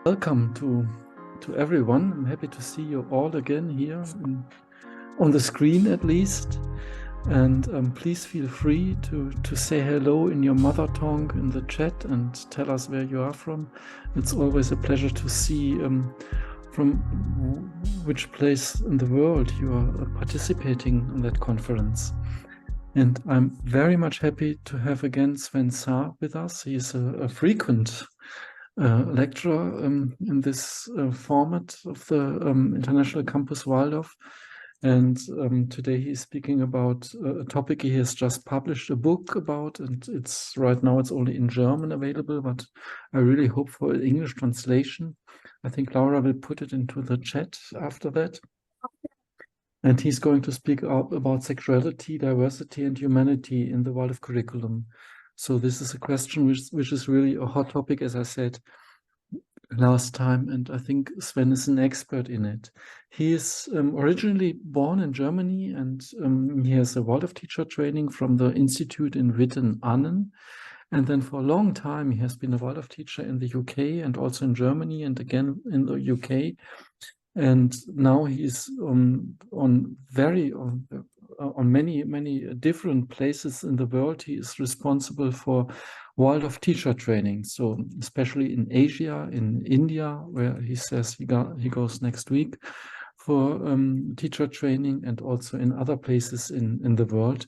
Welcome to everyone. I'm happy to see you all again here on the screen at least. And please feel free to say hello in your mother tongue in the chat and tell us where you are from. It's always a pleasure to see from which place in the world you are participating in that conference. And I'm very much happy to have again Sven Saar with us. He's a frequent lecturer in this format of the International Campus Waldorf. And today he's speaking about a topic he has just published a book about, and it's right now it's only in German available, but I really hope for an English translation. I think Laura will put it into the chat after that. And he's going to speak about sexuality, diversity, and humanity in the Waldorf curriculum. So this is a question which is really a hot topic, as I said last time, and I think Sven is an expert in it. He is originally born in Germany, and he has a Waldorf teacher training from the institute in Witten-Annen. And then for a long time, he has been a Waldorf teacher in the UK and also in Germany and again in the UK. And now he's on many different places in the world. He is responsible for Waldorf teacher training. So especially in Asia, in India, where he says he goes next week for teacher training, and also in other places in the world.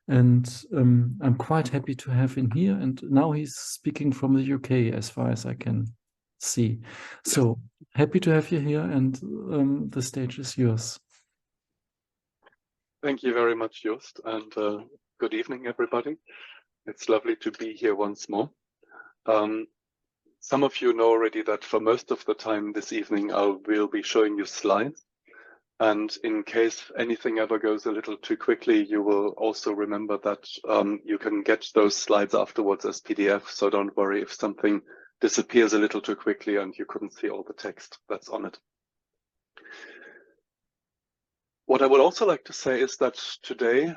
And I'm quite happy to have him here. And now he's speaking from the UK, as far as I can see. So happy to have you here, and the stage is yours. Thank you very much, Jost, and good evening, everybody. It's lovely to be here once more. Some of you know already that for most of the time this evening, I will be showing you slides. And in case anything ever goes a little too quickly, you will also remember that you can get those slides afterwards as PDF. So don't worry if something disappears a little too quickly and you couldn't see all the text that's on it. What I would also like to say is that today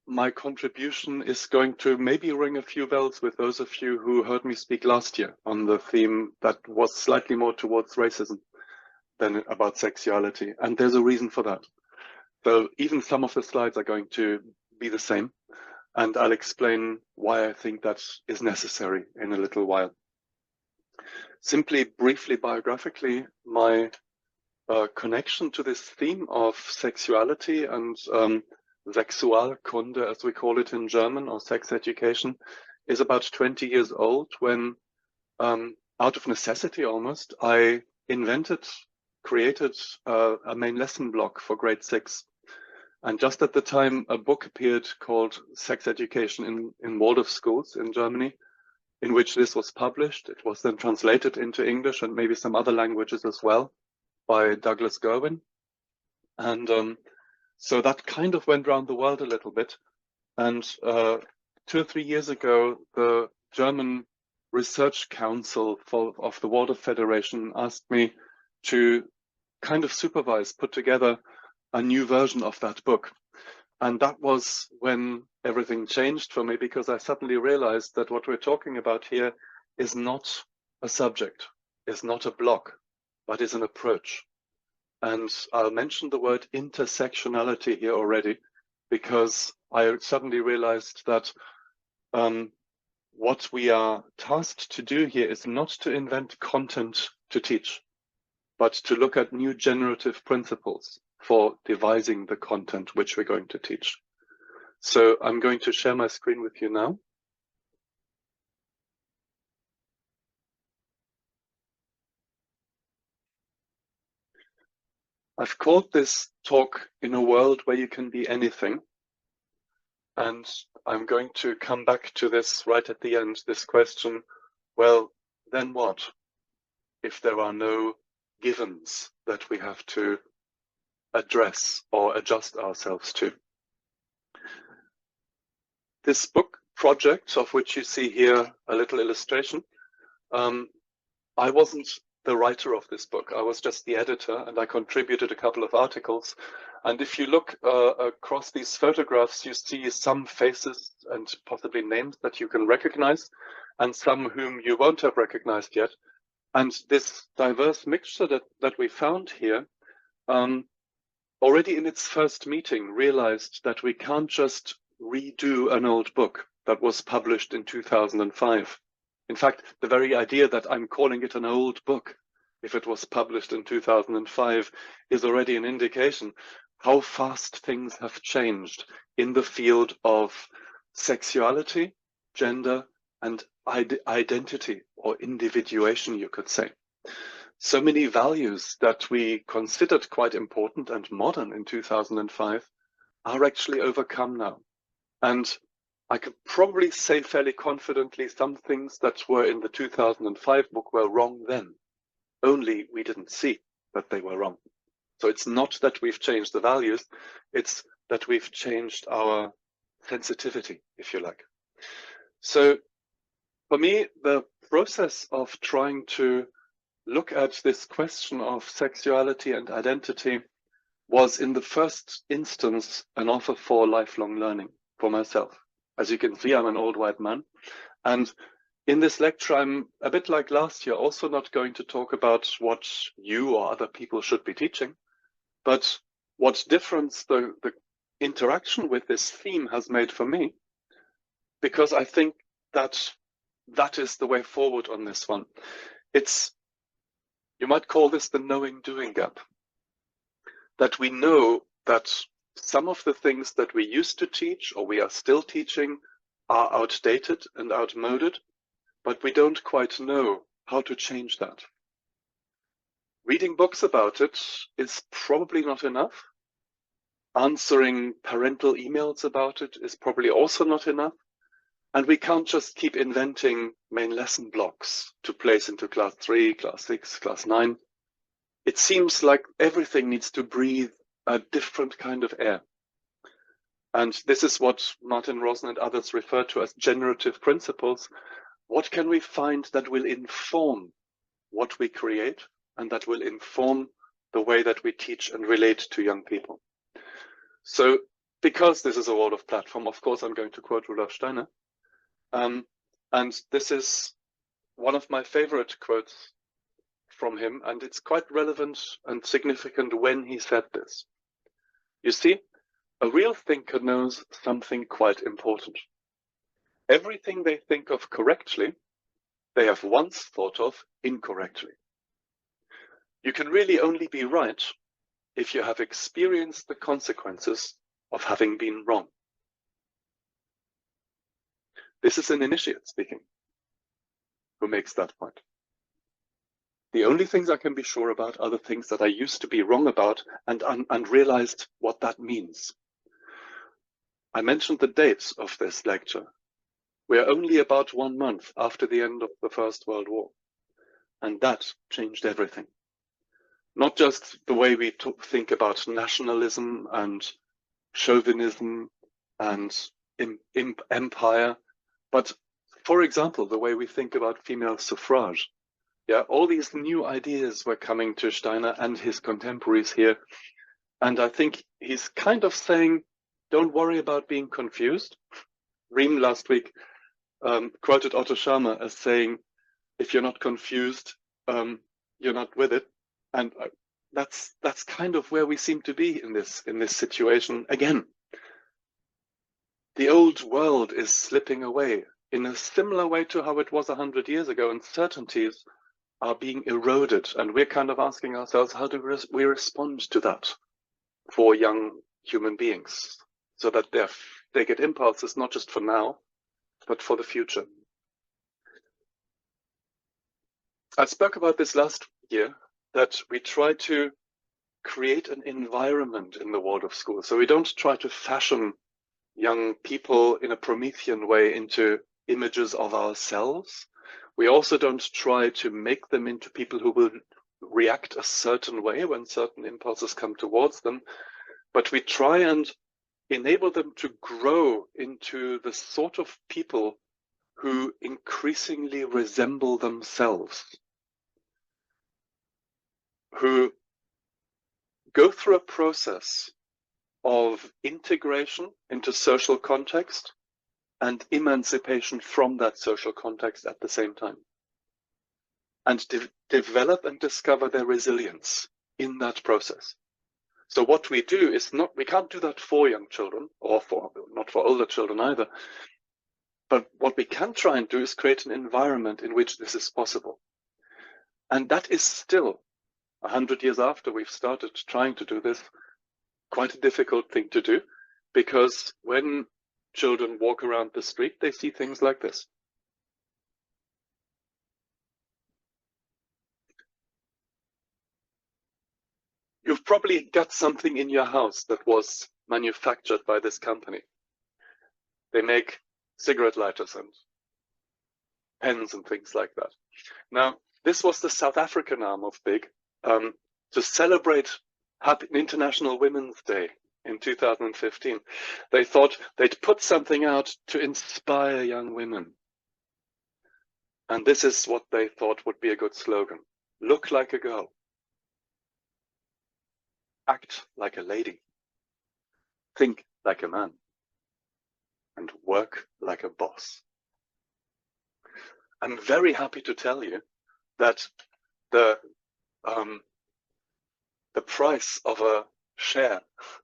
my contribution is going to maybe ring a few bells with those of you who heard me speak last year on the theme that was slightly more towards racism than about sexuality. And there's a reason for that. So even some of the slides are going to be the same. And I'll explain why I think that is necessary in a little while. Simply, briefly, biographically, my connection to this theme of sexuality and Sexualkunde, as we call it in German, or sex education, is about 20 years old when, out of necessity almost, I created a main lesson block for grade 6. And just at the time, a book appeared called Sex Education in Waldorf Schools in Germany, in which this was published. It was then translated into English and maybe some other languages as well by Douglas Gerwin. And so that kind of went around the world a little bit. And 2 or 3 years ago, the German Research Council of the Waldorf Federation asked me to kind of put together a new version of that book. And that was when everything changed for me, because I suddenly realized that what we're talking about here is not a subject, is not a block, but is an approach. And I'll mention the word intersectionality here already, because I suddenly realized that what we are tasked to do here is not to invent content to teach, but to look at new generative principles for devising the content which we're going to teach. So I'm going to share my screen with you now. I've called this talk "In a World Where You Can Be Anything." And I'm going to come back to this right at the end, this question, well, then what if there are no givens that we have to address or adjust ourselves to? This book project, of which you see here a little illustration, I wasn't the writer of this book. I was just the editor, and I contributed a couple of articles. And if you look across these photographs, you see some faces and possibly names that you can recognize, and some whom you won't have recognized yet. And this diverse mixture that we found here already in its first meeting realized that we can't just redo an old book that was published in 2005. In fact, the very idea that I'm calling it an old book, if it was published in 2005, is already an indication how fast things have changed in the field of sexuality, gender, and identity, or individuation, you could say. So many values that we considered quite important and modern in 2005 are actually overcome now. And I could probably say fairly confidently some things that were in the 2005 book were wrong then, only we didn't see that they were wrong. So it's not that we've changed the values, it's that we've changed our sensitivity, if you like. So for me, the process of trying to look at this question of sexuality and identity was in the first instance an offer for lifelong learning for myself. As you can see, I'm an old white man. And in this lecture, I'm a bit like last year, also not going to talk about what you or other people should be teaching, but what difference the interaction with this theme has made for me, because I think that that is the way forward on this one. It's, you might call this the knowing-doing gap. That we know that some of the things that we used to teach, or we are still teaching, are outdated and outmoded, but we don't quite know how to change that. Reading books about it is probably not enough. Answering parental emails about it is probably also not enough. And we can't just keep inventing main lesson blocks to place into class 3, class 6, class 9. It seems like everything needs to breathe a different kind of air. And this is what Martin Rosen and others refer to as generative principles. What can we find that will inform what we create and that will inform the way that we teach and relate to young people? So because this is a Waldorf platform, of course, I'm going to quote Rudolf Steiner. And this is one of my favorite quotes from him, and it's quite relevant and significant when he said this. You see, a real thinker knows something quite important. Everything they think of correctly, they have once thought of incorrectly. You can really only be right if you have experienced the consequences of having been wrong. This is an initiate speaking who makes that point. The only things I can be sure about are the things that I used to be wrong about and realized what that means. I mentioned the dates of this lecture. We are only about 1 month after the end of the First World War. And that changed everything. Not just the way we think about nationalism and chauvinism and empire, but for example, the way we think about female suffrage. Yeah, all these new ideas were coming to Steiner and his contemporaries here. And I think he's kind of saying, don't worry about being confused. Riem last week quoted Otto Scharmer as saying, if you're not confused, you're not with it. And that's kind of where we seem to be in this situation again. The old world is slipping away in a similar way to how it was 100 years ago, and certainties are being eroded. And we're kind of asking ourselves, how do we respond to that for young human beings so that they get impulses not just for now, but for the future? I spoke about this last year, that we try to create an environment in the Waldorf school. So we don't try to fashion young people in a Promethean way into images of ourselves. We also don't try to make them into people who will react a certain way when certain impulses come towards them, but we try and enable them to grow into the sort of people who increasingly resemble themselves, who go through a process of integration into social context and emancipation from that social context at the same time. and develop and discover their resilience in that process. So what we do is we can't do that for young children, or not for older children either. But what we can try and do is create an environment in which this is possible. And that is still, 100 years after we've started trying to do this, quite a difficult thing to do, because when children walk around the street, they see things like this. You've probably got something in your house that was manufactured by this company. They make cigarette lighters and pens and things like that. Now, this was the South African arm of BIG to celebrate International Women's Day in 2015. They thought they'd put something out to inspire young women. And this is what they thought would be a good slogan. Look like a girl. Act like a lady. Think like a man. And work like a boss. I'm very happy to tell you that the price of a share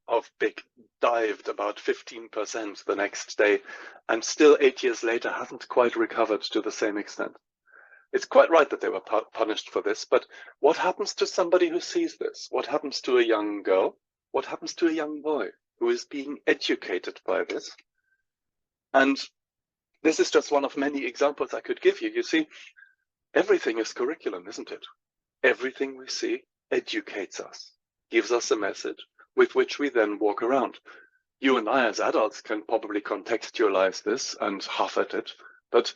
of BIG dived about 15% the next day, and still 8 years later hasn't quite recovered to the same extent. It's quite right that they were punished for this, but what happens to somebody who sees this? What happens to a young girl? What happens to a young boy who is being educated by this? And this is just one of many examples I could give you. You see, everything is curriculum, isn't it? Everything we see educates us, gives us a message with which we then walk around. You and I as adults can probably contextualize this and huff at it, but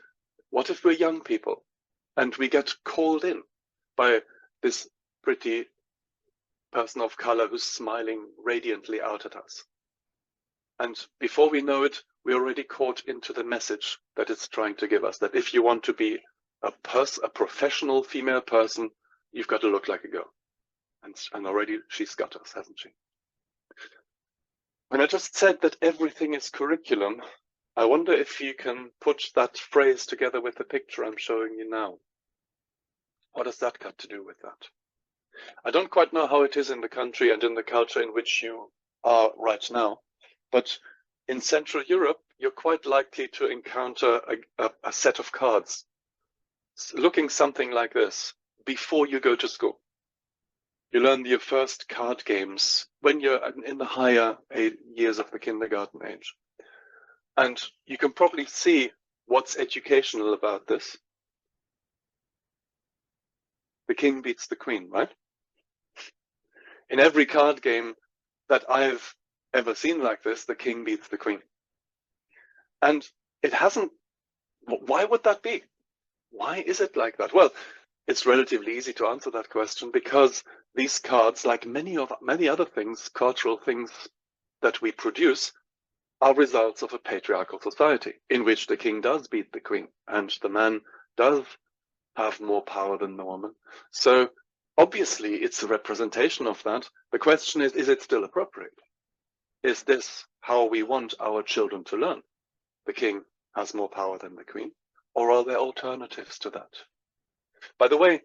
what if we're young people and we get called in by this pretty person of color who's smiling radiantly out at us? And before we know it, we're already caught into the message that it's trying to give us, that if you want to be a professional female person, you've got to look like a girl. And already she's got us, hasn't she? When I just said that everything is curriculum, I wonder if you can put that phrase together with the picture I'm showing you now. What has that got to do with that? I don't quite know how it is in the country and in the culture in which you are right now, but in Central Europe, you're quite likely to encounter a set of cards looking something like this before you go to school. You learn your first card games when you're in the higher years of the kindergarten age. And you can probably see what's educational about this. The king beats the queen, right? In every card game that I've ever seen like this, the king beats the queen. And it hasn't, why would that be? Why is it like that? Well, it's relatively easy to answer that question because these cards, like many other things, cultural things that we produce, are results of a patriarchal society in which the king does beat the queen and the man does have more power than the woman. So obviously it's a representation of that. The question is it still appropriate? Is this how we want our children to learn? The king has more power than the queen? Or are there alternatives to that? By the way,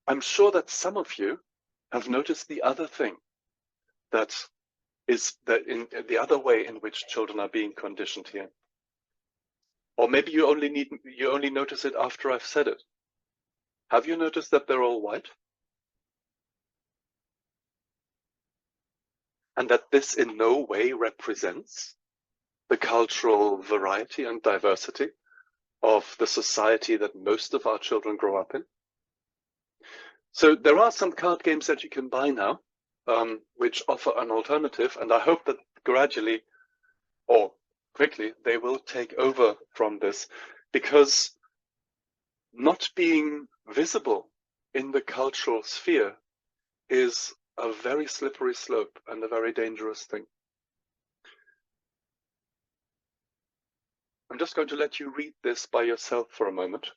I'm sure that some of you have noticed the other thing, that is that in the other way in which children are being conditioned here. Or maybe you only notice it after I've said it. Have you noticed that they're all white? And that this in no way represents the cultural variety and diversity of the society that most of our children grow up in? So there are some card games that you can buy now, which offer an alternative, and I hope that gradually or quickly they will take over from this, because not being visible in the cultural sphere is a very slippery slope and a very dangerous thing. I'm just going to let you read this by yourself for a moment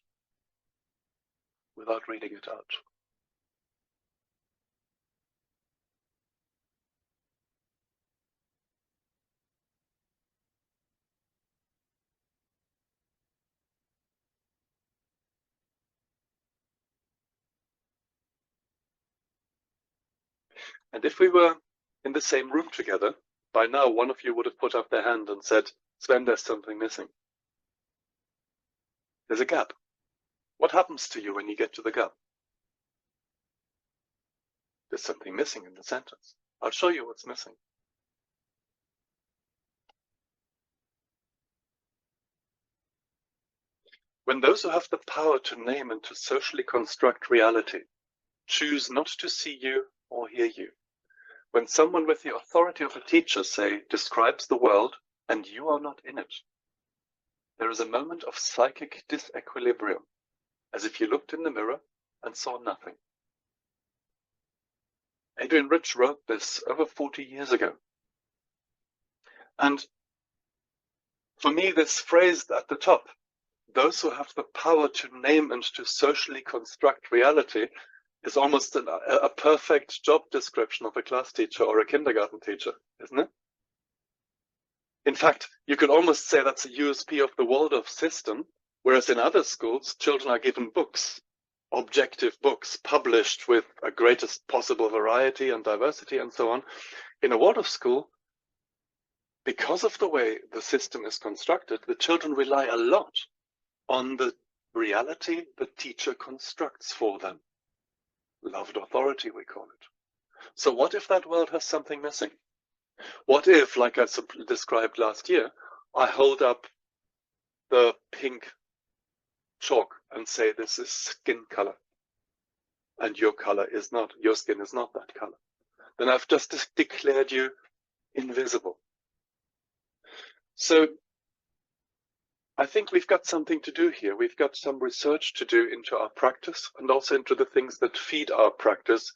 without reading it out. And if we were in the same room together, by now one of you would have put up their hand and said, Sven, there's something missing. There's a gap. What happens to you when you get to the gap? There's something missing in the sentence. I'll show you what's missing. When those who have the power to name and to socially construct reality choose not to see you or hear you, when someone with the authority of a teacher, say, describes the world and you are not in it, there is a moment of psychic disequilibrium, as if you looked in the mirror and saw nothing. Adrian Rich wrote this over 40 years ago. And for me, this phrase at the top, those who have the power to name and to socially construct reality, is almost a perfect job description of a class teacher or a kindergarten teacher, isn't it? In fact, you could almost say that's a USP of the Waldorf system, whereas in other schools, children are given books, objective books, published with a greatest possible variety and diversity and so on. In a Waldorf school, because of the way the system is constructed, the children rely a lot on the reality the teacher constructs for them. Loved authority, we call it. So what if that world has something missing? What if, like I described last year, I hold up the pink chalk and say this is skin color, and your skin is not that color? Then I've just declared you invisible. So I think we've got something to do here. We've got some research to do into our practice and also into the things that feed our practice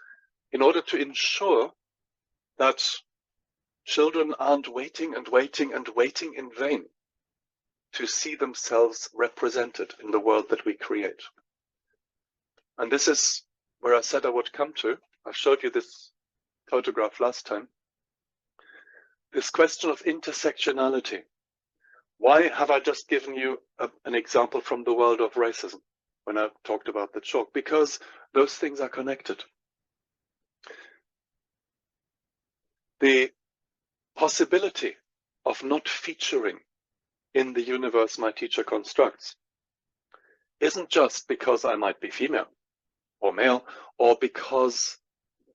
in order to ensure that children aren't waiting and waiting and waiting in vain to see themselves represented in the world that we create. And this is where I said I would come to. I showed you this photograph last time. This question of intersectionality. Why have I just given you an example from the world of racism when I talked about the chalk? Because those things are connected. The possibility of not featuring in the universe my teacher constructs isn't just because I might be female or male, or because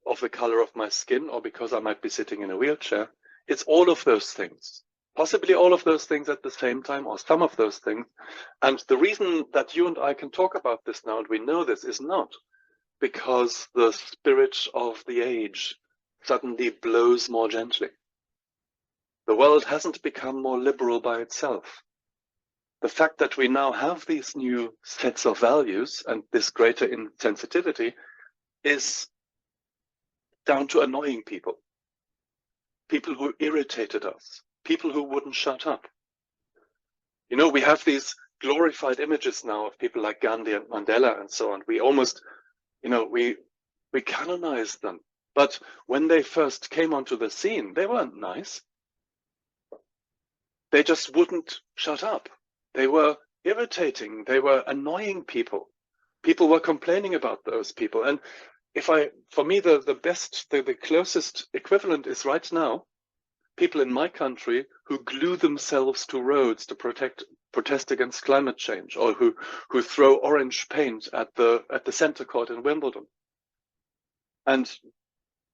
of the color of my skin, or because I might be sitting in a wheelchair. It's all of those things. Possibly all of those things at the same time, or some of those things. And the reason that you and I can talk about this now, and we know this, is not because the spirit of the age suddenly blows more gently. The world hasn't become more liberal by itself. The fact that we now have these new sets of values and this greater insensitivity is down to annoying people. People who irritated us. People who wouldn't shut up. You know, we have these glorified images now of people like Gandhi and Mandela and so on. We almost, you know, we canonize them. But when they first came onto the scene, they weren't nice. They just wouldn't shut up. They were irritating. They were annoying people. People were complaining about those people. And for me, the closest equivalent is right now, people in my country who glue themselves to roads to protest against climate change, or who throw orange paint at the center court in Wimbledon. And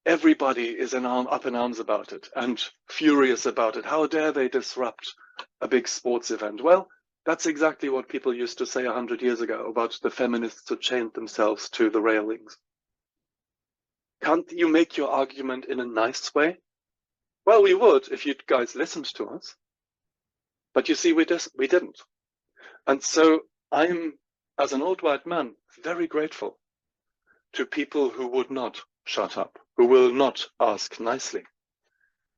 everybody is up in arms about it and furious about it. How dare they disrupt a big sports event? Well, that's exactly what people used to say 100 years ago about the feminists who chained themselves to the railings. Can't you make your argument in a nice way? Well, we would if you guys listened to us. But you see, we didn't. And so I'm, as an old white man, very grateful to people who would not shut up, who will not ask nicely,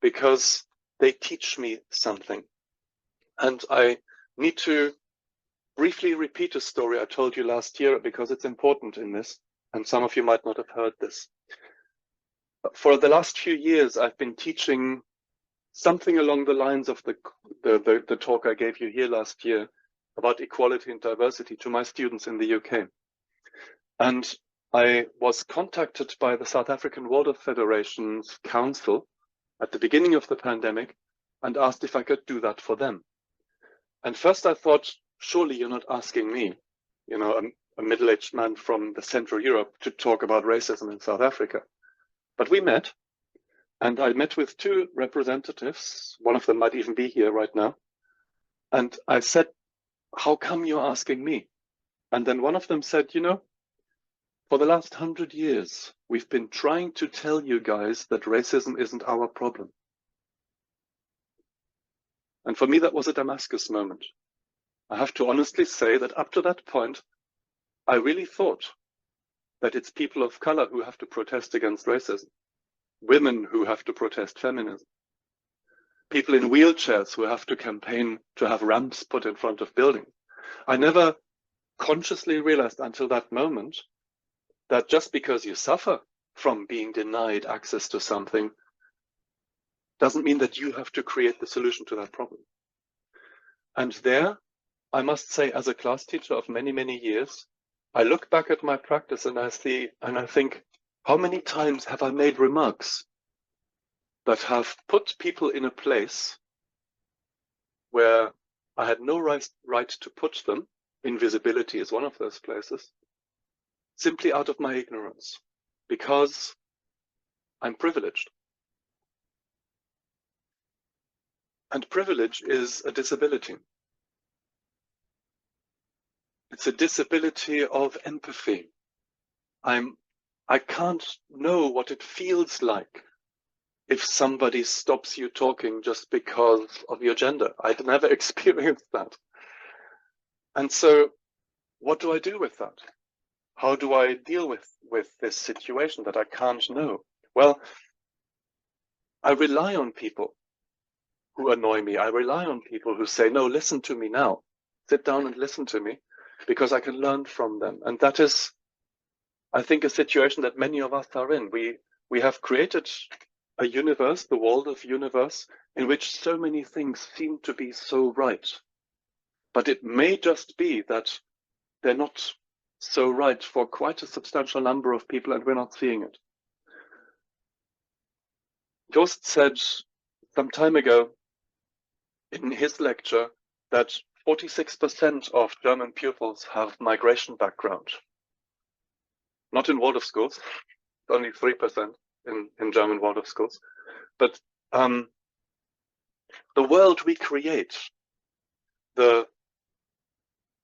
because they teach me something. And I need to briefly repeat a story I told you last year because it's important in this, and some of you might not have heard this. For the last few years, I've been teaching something along the lines of the talk I gave you here last year about equality and diversity to my students in the UK. And I was contacted by the South African Waldorf Federation's council at the beginning of the pandemic and asked if I could do that for them. And first I thought, surely you're not asking me, you know, a middle-aged man from the Central Europe to talk about racism in South Africa. But we met, and I met with two representatives. One of them might even be here right now. And I said, how come you're asking me? And then one of them said, you know, for the last 100 years, we've been trying to tell you guys that racism isn't our problem. And for me, that was a Damascus moment. I have to honestly say that up to that point, I really thought that it's people of color who have to protest against racism, women who have to protest feminism, people in wheelchairs who have to campaign to have ramps put in front of buildings. I never consciously realized until that moment that just because you suffer from being denied access to something doesn't mean that you have to create the solution to that problem. And there, I must say, as a class teacher of many, many years, I look back at my practice and I think, how many times have I made remarks that have put people in a place where I had no right to put them? Invisibility is one of those places, simply out of my ignorance, because I'm privileged. And privilege is a disability. It's a disability of empathy. I can't know what it feels like if somebody stops you talking just because of your gender. I'd never experienced that. And so what do I do with that? How do I deal with this situation that I can't know? Well, I rely on people who annoy me. I rely on people who say, no, listen to me now. Sit down and listen to me, because I can learn from them. And that is, I think, a situation that many of us are in. We have created a universe, the Waldorf universe, in which so many things seem to be so right. But it may just be that they're not so right for quite a substantial number of people, and we're not seeing it. Jost said some time ago in his lecture that 46% of German pupils have migration background. Not in Waldorf schools, only 3% in German Waldorf schools. But the world we create, the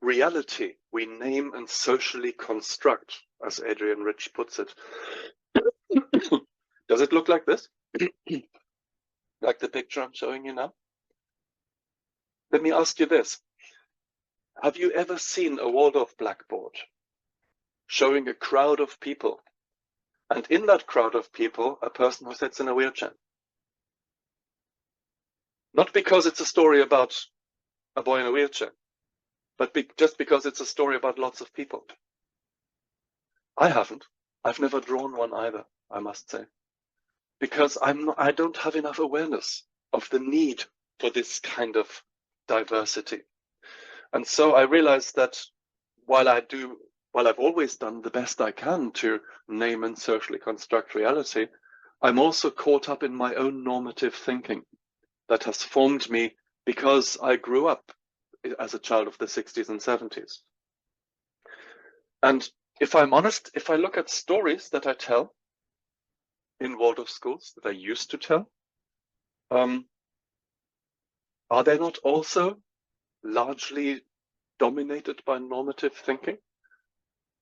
reality we name and socially construct, as Adrian Rich puts it. Does it look like this? Like the picture I'm showing you now? Let me ask you this. Have you ever seen a Waldorf blackboard showing a crowd of people, and in that crowd of people, a person who sits in a wheelchair? Not because it's a story about a boy in a wheelchair, but just because it's a story about lots of people. I haven't. I've never drawn one either, I must say, because I don't have enough awareness of the need for this kind of diversity. And so I realized that while I've always done the best I can to name and socially construct reality, I'm also caught up in my own normative thinking that has formed me because I grew up as a child of the 60s and 70s. And if I'm honest, if I look at stories that I tell in Waldorf schools, that I used to tell, are they not also largely dominated by normative thinking?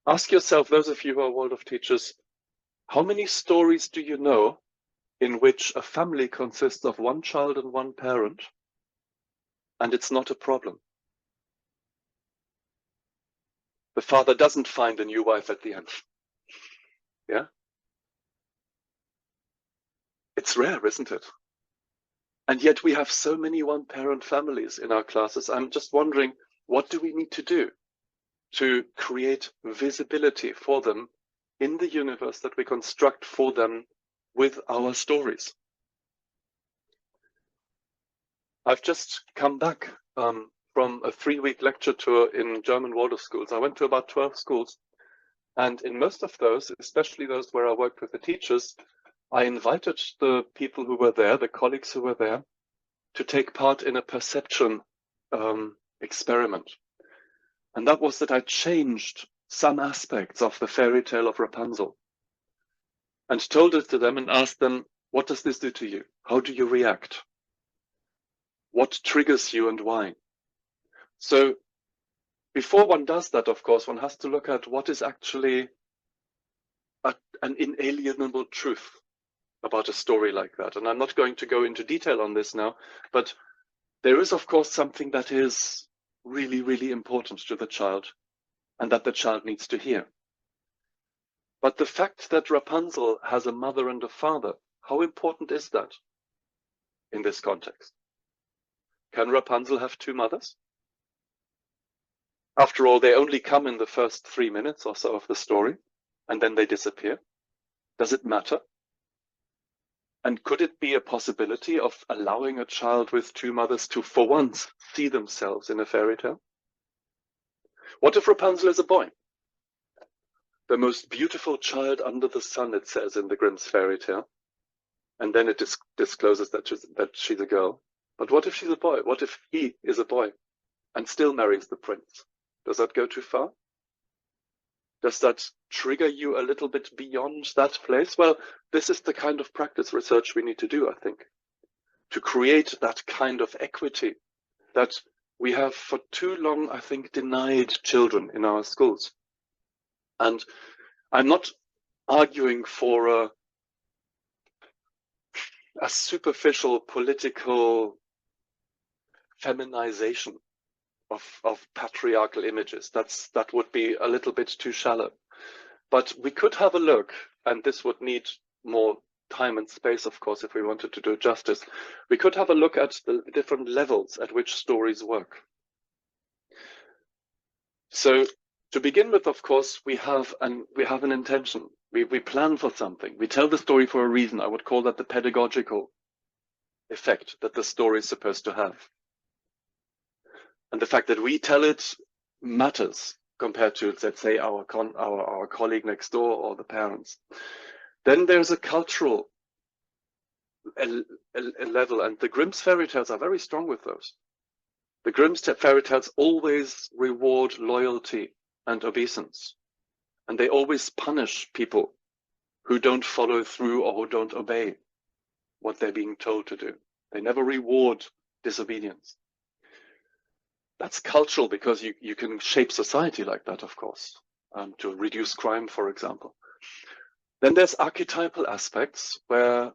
Ask yourself, those of you who are Waldorf teachers, how many stories do you know in which a family consists of one child and one parent, and it's not a problem? The father doesn't find a new wife at the end. Yeah? It's rare, isn't it? And yet we have so many one-parent families in our classes. I'm just wondering, what do we need to do to create visibility for them in the universe that we construct for them with our stories? I've just come back from a 3-week lecture tour in German Waldorf schools. I went to about 12 schools, And in most of those, especially those where I worked with the teachers, I invited the people who were there, the colleagues who were there, to take part in a perception experiment. And that was that I changed some aspects of the fairy tale of Rapunzel and told it to them and asked them, what does this do to you? How do you react? What triggers you and why? So before one does that, of course, one has to look at what is actually an inalienable truth about a story like that. And I'm not going to go into detail on this now, but there is, of course, something that is really, really important to the child and that the child needs to hear. But the fact that Rapunzel has a mother and a father, how important is that in this context? Can Rapunzel have two mothers? After all, they only come in the first 3 minutes or so of the story, and then they disappear. Does it matter? And could it be a possibility of allowing a child with two mothers to, for once, see themselves in a fairy tale? What if Rapunzel is a boy? The most beautiful child under the sun, it says in the Grimm's fairy tale. And then it discloses that she's a girl. But what if she's a boy? What if he is a boy and still marries the prince? Does that go too far? Does that trigger you a little bit beyond that place? Well, this is the kind of practice research we need to do, I think, to create that kind of equity that we have for too long, I think, denied children in our schools. And I'm not arguing for a superficial political feminization of patriarchal images. That would be a little bit too shallow. But we could have a look, and this would need more time and space, of course, if we wanted to do it justice. We could have a look at the different levels at which stories work. So to begin with, of course, we have an intention. We plan for something. We tell the story for a reason. I would call that the pedagogical effect that the story is supposed to have. And the fact that we tell it matters compared to, let's say, our colleague next door or the parents. Then there's a cultural level, and the Grimm's fairy tales are very strong with those. The Grimm's fairy tales always reward loyalty and obeisance, and they always punish people who don't follow through or who don't obey what they're being told to do. They never reward disobedience. That's cultural because you can shape society like that, of course, to reduce crime, for example. Then there's archetypal aspects where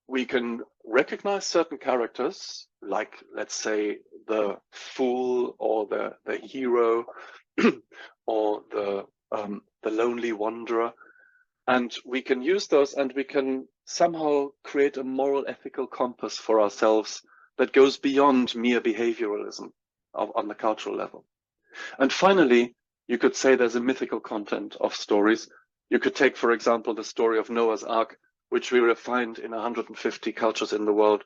we can recognize certain characters, like, let's say, the fool or the hero or the lonely wanderer. And we can use those and we can somehow create a moral ethical compass for ourselves that goes beyond mere behavioralism on the cultural level. And finally, you could say there's a mythical content of stories. You could take, for example, the story of Noah's Ark, which we find in 150 cultures in the world,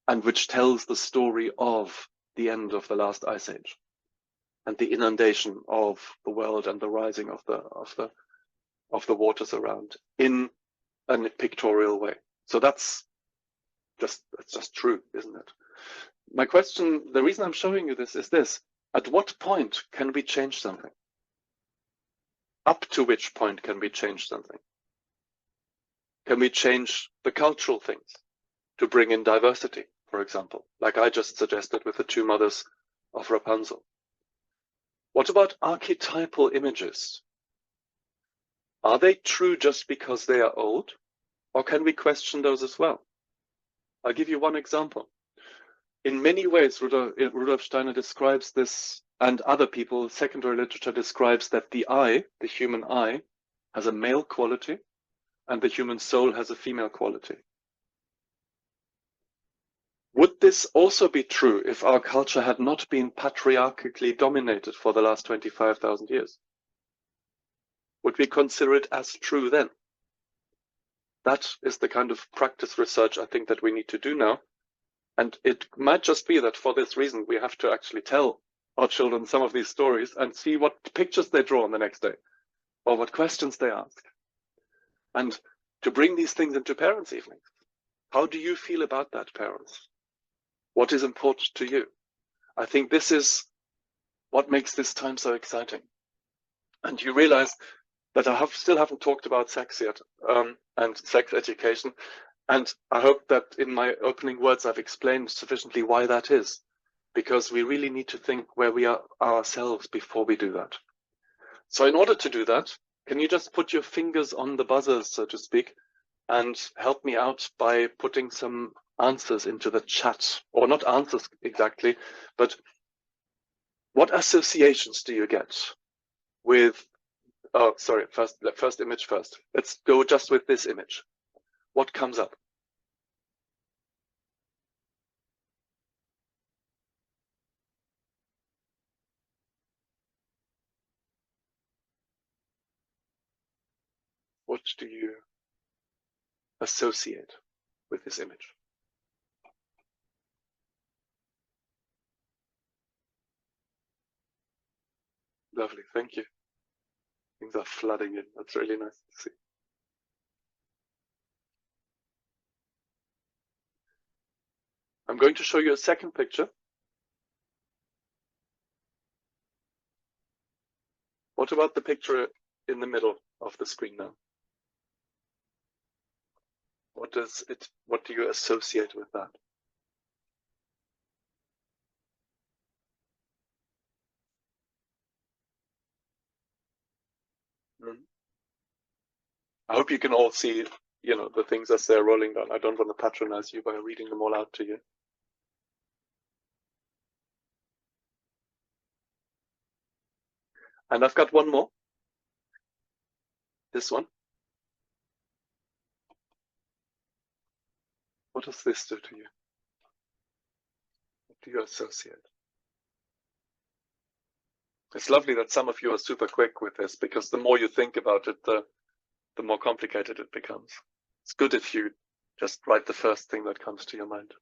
and which tells the story of the end of the last ice age and the inundation of the world and the rising of the waters around in a pictorial way. So that's just true, isn't it? My question, the reason I'm showing you this is this: at what point can we change something? Up to which point can we change something? Can we change the cultural things to bring in diversity, for example, like I just suggested with the two mothers of Rapunzel? What about archetypal images? Are they true just because they are old, or can we question those as well? I'll give you one example. In many ways, Rudolf Steiner describes this, and other people, secondary literature describes that the eye, the human eye, has a male quality, and the human soul has a female quality. Would this also be true if our culture had not been patriarchally dominated for the last 25,000 years? Would we consider it as true then? That is the kind of practice research I think that we need to do now. And it might just be that for this reason, we have to actually tell our children some of these stories and see what pictures they draw on the next day, or what questions they ask. And to bring these things into parents' evenings. How do you feel about that, parents? What is important to you? I think this is what makes this time so exciting. And you realize that I still haven't talked about sex yet, and sex education. And I hope that in my opening words, I've explained sufficiently why that is, because we really need to think where we are ourselves before we do that. So in order to do that, can you just put your fingers on the buzzers, so to speak, and help me out by putting some answers into the chat, or not answers exactly, but what associations do you get with, oh, sorry, first image first. Let's go just with this image. What comes up? What do you associate with this image? Lovely, thank you. Things are flooding in. That's really nice to see. I'm going to show you a second picture. What about the picture in the middle of the screen now? What do you associate with that? I hope you can all see, the things as they're rolling down. I don't want to patronize you by reading them all out to you. And I've got one more. This one. What does this do to you? What do you associate? It's lovely that some of you are super quick with this, because the more you think about it, the more complicated it becomes. It's good if you just write the first thing that comes to your mind.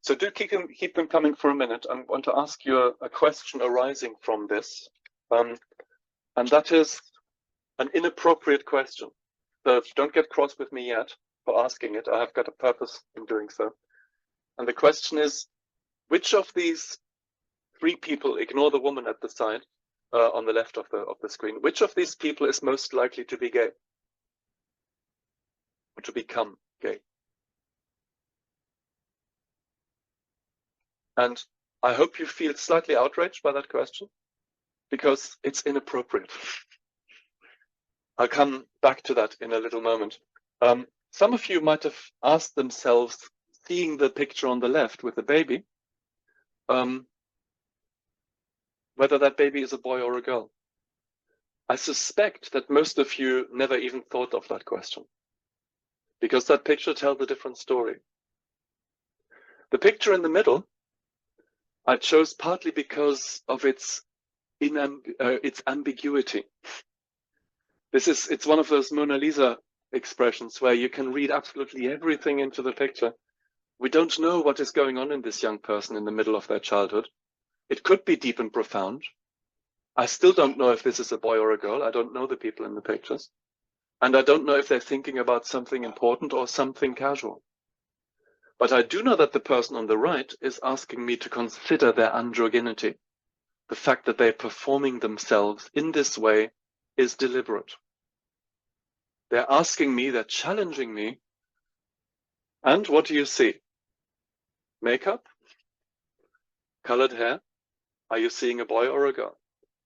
So do keep them coming for a minute. I want to ask you a question arising from this, and that is an inappropriate question. So don't get cross with me yet for asking it. I have got a purpose in doing so. And the question is, which of these three people, ignore the woman at the side, on the left of the screen, which of these people is most likely to be gay? Or to become gay? And I hope you feel slightly outraged by that question, because it's inappropriate. I'll come back to that in a little moment. Some of you might have asked themselves, seeing the picture on the left with the baby, whether that baby is a boy or a girl. I suspect that most of you never even thought of that question, because that picture tells a different story. The picture in the middle I chose partly because of its ambiguity. It's one of those Mona Lisa expressions where you can read absolutely everything into the picture. We don't know what is going on in this young person in the middle of their childhood. It could be deep and profound. I still don't know if this is a boy or a girl. I don't know the people in the pictures. And I don't know if they're thinking about something important or something casual. But I do know that the person on the right is asking me to consider their androgynity. The fact that they're performing themselves in this way is deliberate. They're asking me, they're challenging me. And what do you see? Makeup? Colored hair? Are you seeing a boy or a girl?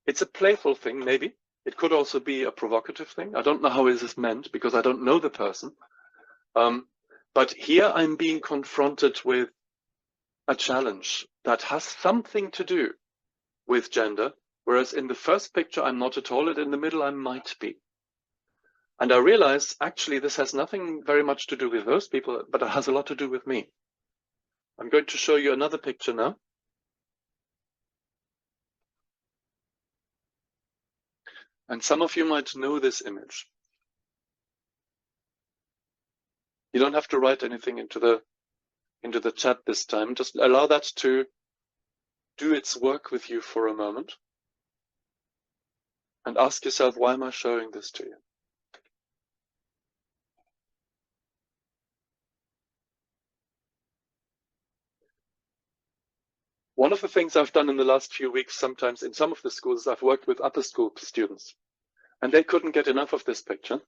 It's a playful thing, maybe. It could also be a provocative thing. I don't know how this is meant, because I don't know the person. But here I'm being confronted with a challenge that has something to do with gender, whereas in the first picture I'm not at all, and in the middle I might be. And I realize, actually, this has nothing very much to do with those people, but it has a lot to do with me. I'm going to show you another picture now. And some of you might know this image. You don't have to write anything into the chat this time. Just allow that to do its work with you for a moment and ask yourself, why am I showing this to you? One of the things I've done in the last few weeks, sometimes in some of the schools, I've worked with upper school students, and they couldn't get enough of this picture.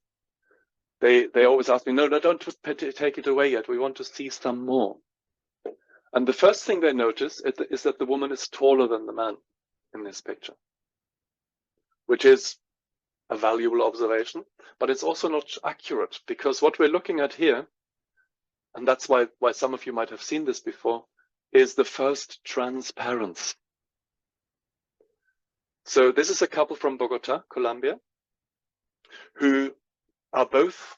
They always ask me, no, don't take it away yet. We want to see some more. And the first thing they notice is that the woman is taller than the man in this picture, which is a valuable observation, but it's also not accurate, because what we're looking at here, and that's why some of you might have seen this before, is the first transparence. So this is a couple from Bogota, Colombia, who are both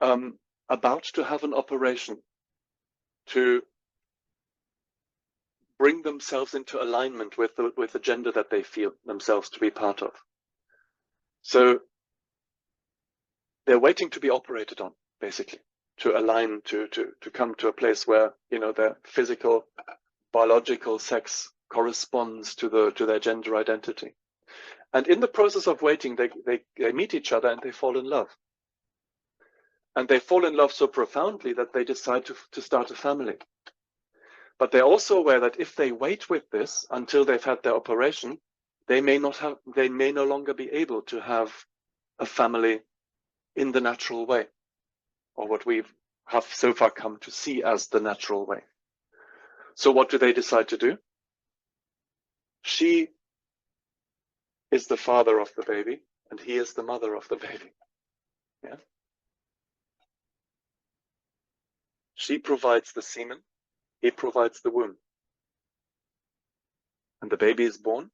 about to have an operation to bring themselves into alignment with the gender that they feel themselves to be part of. So they're waiting to be operated on, basically, to align, to come to a place where, you know, their physical, biological sex corresponds to their gender identity. And in the process of waiting, they meet each other and they fall in love. And they fall in love so profoundly that they decide to start a family. But they're also aware that if they wait with this until they've had their operation, they may no longer be able to have a family in the natural way, or what we have so far come to see as the natural way. So what do they decide to do? She is the father of the baby, and he is the mother of the baby. Yeah. She provides the semen, he provides the womb. And the baby is born.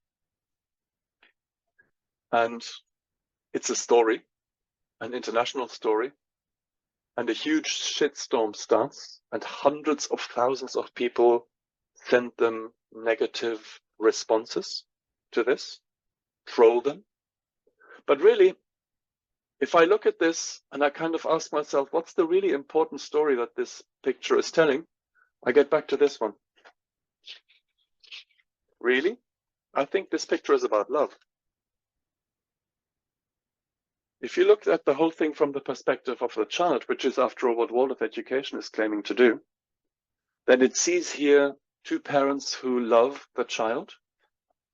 And it's a story, an international story. And a huge shitstorm starts, and hundreds of thousands of people send them negative responses to this, troll them. But really, if I look at this and I kind of ask myself, what's the really important story that this picture is telling? I get back to this one. Really? I think this picture is about love. If you look at the whole thing from the perspective of the child, which is after all what Waldorf Education is claiming to do, then it sees here two parents who love the child,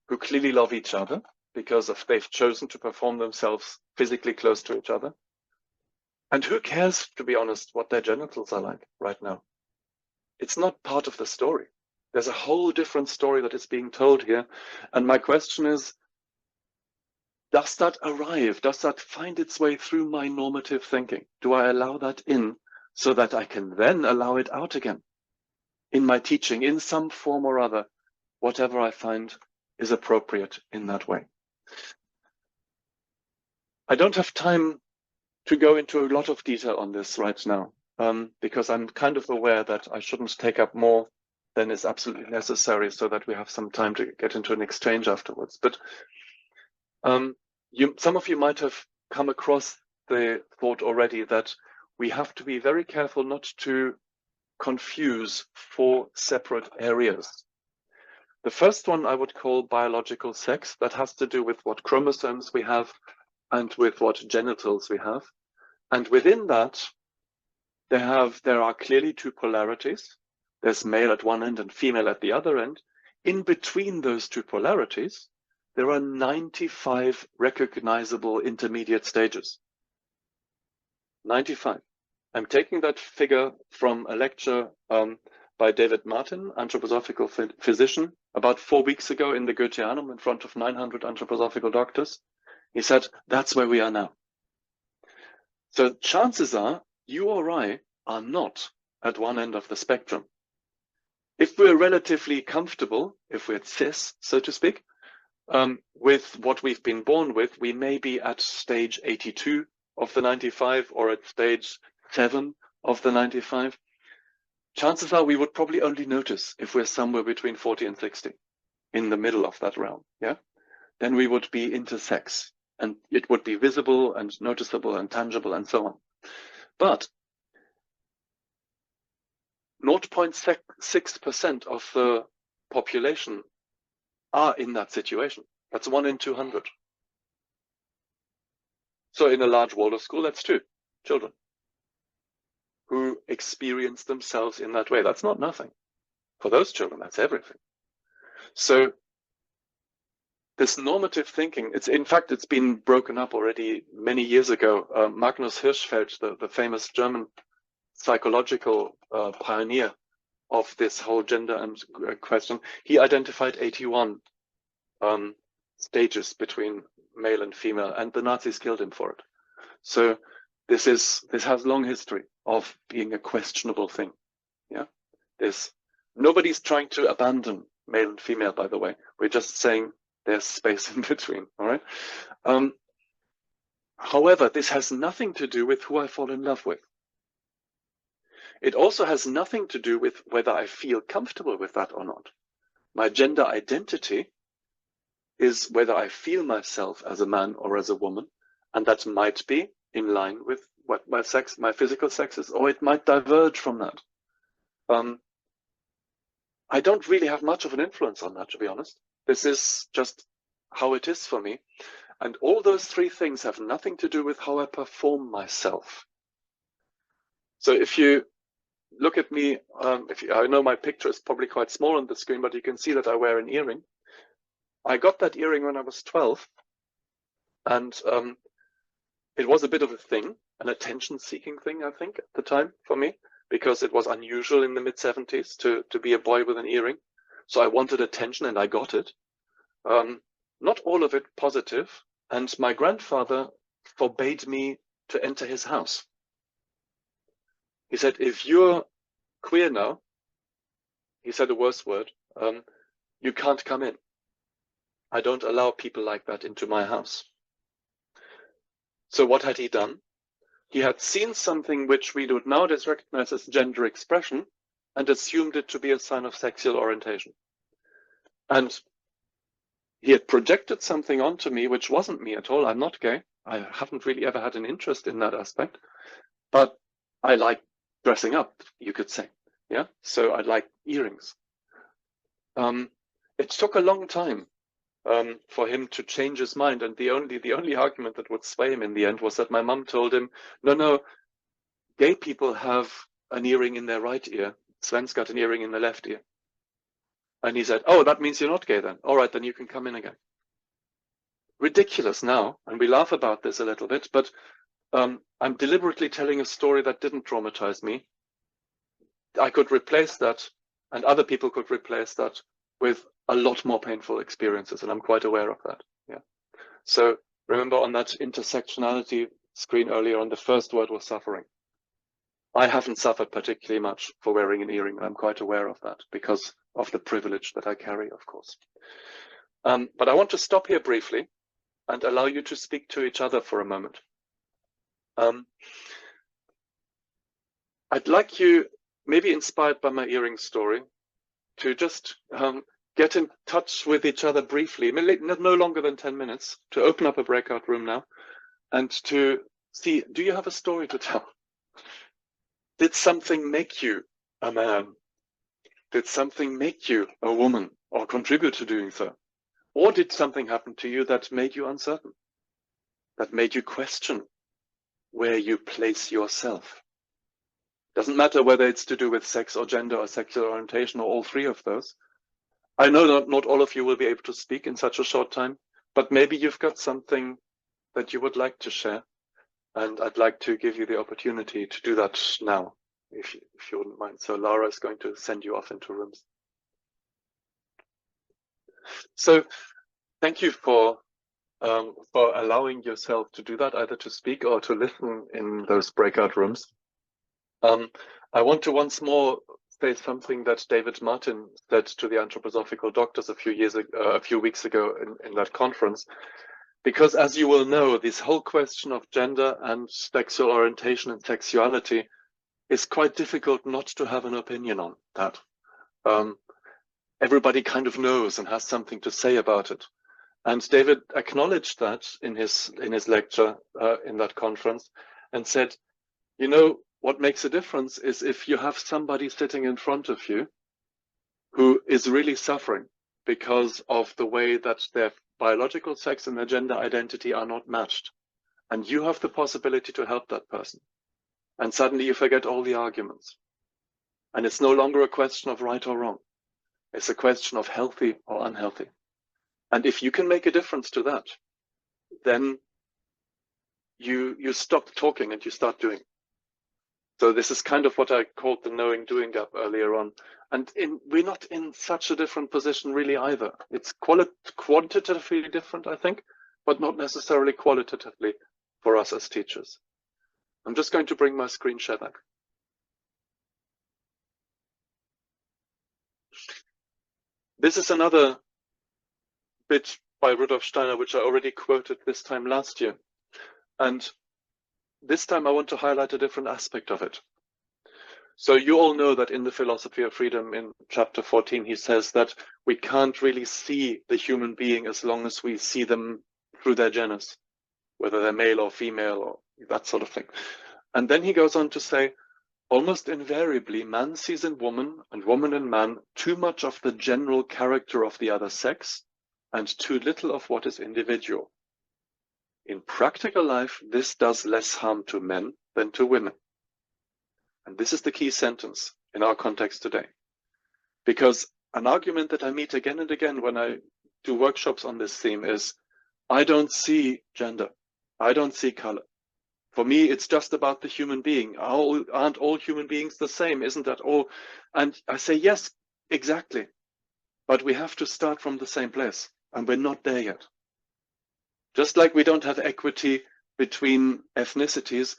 who clearly love each other because they've chosen to perform themselves physically close to each other. And who cares, to be honest, what their genitals are like right now? It's not part of the story. There's a whole different story that is being told here. And my question is, does that arrive? Does that find its way through my normative thinking? Do I allow that in so that I can then allow it out again in my teaching, in some form or other, whatever I find is appropriate in that way? I don't have time to go into a lot of detail on this right now, because I'm kind of aware that I shouldn't take up more than is absolutely necessary so that we have some time to get into an exchange afterwards. But some of you might have come across the thought already that we have to be very careful not to confuse four separate areas. The first one I would call biological sex. That has to do with what chromosomes we have and with what genitals we have. And within that, there are clearly two polarities. There's male at one end and female at the other end. In between those two polarities, there are 95 recognizable intermediate stages. 95. I'm taking that figure from a lecture by David Martin, anthroposophical physician, about 4 weeks ago in the Goetheanum in front of 900 anthroposophical doctors. He said, that's where we are now. So chances are you or I are not at one end of the spectrum. If we're relatively comfortable, if we're cis, so to speak, with what we've been born with, we may be at stage 82 of the 95 or at stage 7 of the 95. Chances are we would probably only notice if we're somewhere between 40 and 60, in the middle of that realm. Yeah, then we would be intersex, and it would be visible and noticeable and tangible and so on. But 0.6% of the population are in that situation. That's 1 in 200. So in a large Waldorf school, that's 2 children who experience themselves in that way. That's not nothing. For those children, that's everything. So this normative thinking, in fact, it's been broken up already many years ago. Magnus Hirschfeld, the famous German psychological pioneer of this whole gender and question, he identified 81 stages between male and female, and the Nazis killed him for it. So this has long history of being a questionable thing. Yeah, nobody's trying to abandon male and female, by the way. We're just saying there's space in between. All right. However, this has nothing to do with who I fall in love with. It also has nothing to do with whether I feel comfortable with that or not. My gender identity is whether I feel myself as a man or as a woman, and that might be in line with what my physical sex is, or it might diverge from that. I don't really have much of an influence on that, to be honest. This is just how it is for me. And all those 3 things have nothing to do with how I perform myself. So if you look at me, I know my picture is probably quite small on the screen, but you can see that I wear an earring. I got that earring when I was 12, and it was a bit of a thing, an attention-seeking thing, I think, at the time for me, because it was unusual in the mid-70s to be a boy with an earring. So I wanted attention, and I got it. Not all of it positive, and my grandfather forbade me to enter his house. He said, if you're queer now, he said a worse word, you can't come in. I don't allow people like that into my house. So what had he done? He had seen something which we would nowadays recognize as gender expression and assumed it to be a sign of sexual orientation. And he had projected something onto me which wasn't me at all. I'm not gay. I haven't really ever had an interest in that aspect, but I like dressing up, you could say. Yeah, so I like earrings. It took a long time for him to change his mind, and the only argument that would sway him in the end was that my mum told him, no, gay people have an earring in their right ear. Sven's got an earring in the left ear. And he said, oh, that means you're not gay then. All right, then you can come in again. Ridiculous now, and we laugh about this a little bit, but I'm deliberately telling a story that didn't traumatize me. I could replace that, and other people could replace that with a lot more painful experiences, and I'm quite aware of that. Yeah. So remember on that intersectionality screen earlier on, the first word was suffering. I haven't suffered particularly much for wearing an earring, and I'm quite aware of that because of the privilege that I carry, of course. But I want to stop here briefly and allow you to speak to each other for a moment. I'd like you, maybe inspired by my earring story, to just get in touch with each other briefly, no longer than 10 minutes, to open up a breakout room now and to see, do you have a story to tell? Did something make you a man? Did something make you a woman or contribute to doing so? Or did something happen to you that made you uncertain? That made you question where you place yourself? Doesn't matter whether it's to do with sex or gender or sexual orientation or all 3 of those. I know that not all of you will be able to speak in such a short time, but maybe you've got something that you would like to share. And I'd like to give you the opportunity to do that now, if you wouldn't mind. So Lara is going to send you off into rooms. So thank you for allowing yourself to do that, either to speak or to listen in those breakout rooms. I want to once more say something that David Martin said to the anthroposophical doctors a few weeks ago in that conference, because as you will know, this whole question of gender and sexual orientation and sexuality is quite difficult not to have an opinion on that. Everybody kind of knows and has something to say about it. And David acknowledged that in his lecture in that conference and said, you know, what makes a difference is if you have somebody sitting in front of you who is really suffering because of the way that their biological sex and their gender identity are not matched. And you have the possibility to help that person. And suddenly you forget all the arguments. And it's no longer a question of right or wrong. It's a question of healthy or unhealthy. And if you can make a difference to that, then you stop talking and you start doing. So this is kind of what I called the knowing-doing gap earlier on. And we're not in such a different position really either. It's quantitatively different, I think, but not necessarily qualitatively for us as teachers. I'm just going to bring my screen share back. This is another bit by Rudolf Steiner, which I already quoted this time last year. And this time I want to highlight a different aspect of it. So you all know that in the Philosophy of Freedom in chapter 14, he says that we can't really see the human being as long as we see them through their genus, whether they're male or female or that sort of thing. And then he goes on to say, almost invariably, man sees in woman and woman in man too much of the general character of the other sex and too little of what is individual. In practical life, this does less harm to men than to women. And this is the key sentence in our context today. Because an argument that I meet again and again when I do workshops on this theme is, I don't see gender. I don't see color. For me, it's just about the human being. Aren't all human beings the same? Isn't that all? And I say, yes, exactly. But we have to start from the same place. And we're not there yet. Just like we don't have equity between ethnicities,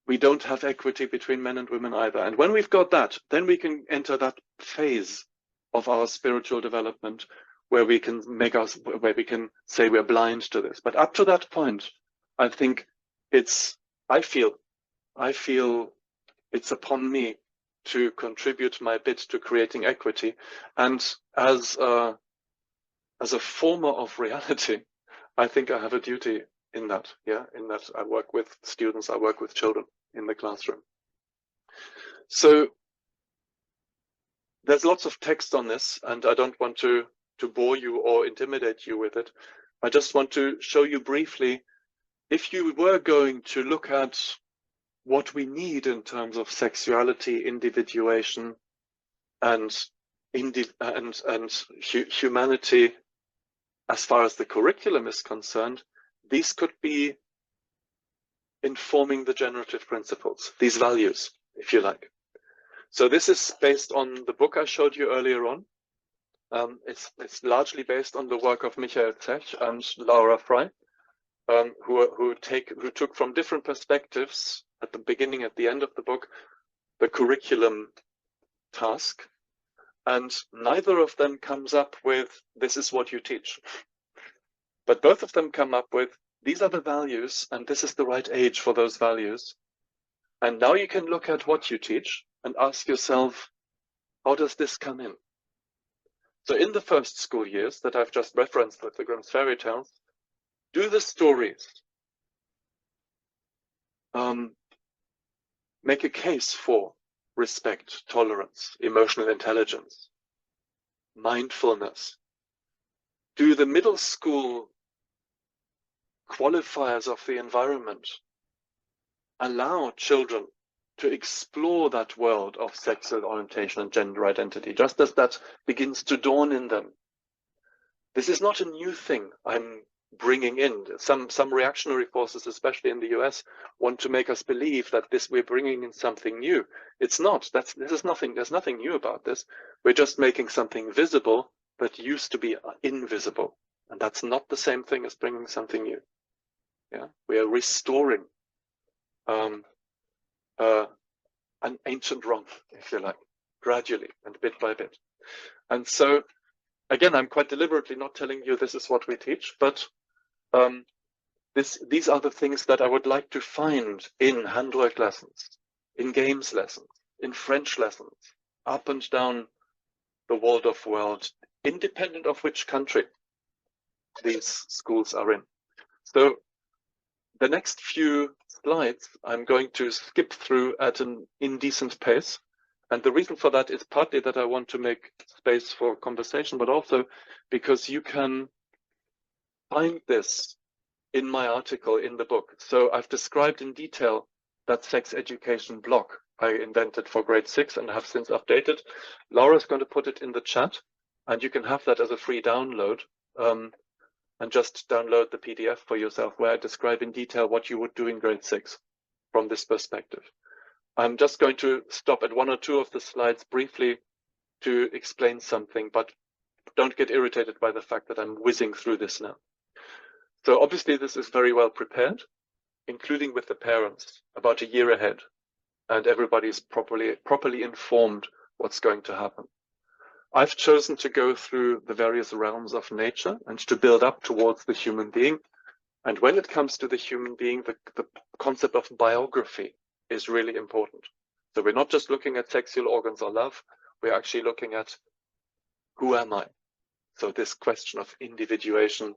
we don't have equity between men and women either. And when we've got that, then we can enter that phase of our spiritual development where we can say we're blind to this. But up to that point, I think I feel it's upon me to contribute my bit to creating equity. And as a former of reality, I think I have a duty in that, in that I work with students, I work with children in the classroom. So there's lots of text on this, and I don't want to bore you or intimidate you with it. I just want to show you briefly, if you were going to look at what we need in terms of sexuality, individuation, and humanity, as far as the curriculum is concerned, these could be informing the generative principles, these values, if you like. So this is based on the book I showed you earlier on. It's largely based on the work of Michael Zech and Laura Frey, who took from different perspectives at the beginning, at the end of the book, the curriculum task. And neither of them comes up with, this is what you teach. But both of them come up with, these are the values, and this is the right age for those values. And now you can look at what you teach and ask yourself, how does this come in? So in the first school years that I've just referenced with the Grimm's fairy tales, do the stories make a case for respect, tolerance, emotional intelligence, mindfulness? Do the middle school qualifiers of the environment allow children to explore that world of sexual orientation and gender identity, just as that begins to dawn in them? This is not a new thing I'm bringing in. Some reactionary forces, especially in the US, want to make us believe that we're bringing in something new. It's not. There's nothing new about this. We're just making something visible that used to be invisible. And that's not the same thing as bringing something new. Yeah, we are restoring an ancient wrong, if you like, gradually and bit by bit. And so, again, I'm quite deliberately not telling you this is what we teach, but these are the things that I would like to find in handwork lessons, in games lessons, in French lessons, up and down the Waldorf world, independent of which country these schools are in. So the next few slides, I'm going to skip through at an indecent pace And the reason for that is partly that I want to make space for conversation, but also because you can find this in my article in the book. So I've described in detail that sex education block I invented for grade 6 and have since updated. Laura's going to put it in the chat, and you can have that as a free download, and just download the PDF for yourself, where I describe in detail what you would do in grade 6 from this perspective. I'm just going to stop at one or two of the slides briefly to explain something, but don't get irritated by the fact that I'm whizzing through this now. So obviously this is very well prepared, including with the parents, about a year ahead, and everybody is properly informed what's going to happen. I've chosen to go through the various realms of nature and to build up towards the human being. And when it comes to the human being, the concept of biography is really important. So we're not just looking at sexual organs or love, we're actually looking at who am I? So this question of individuation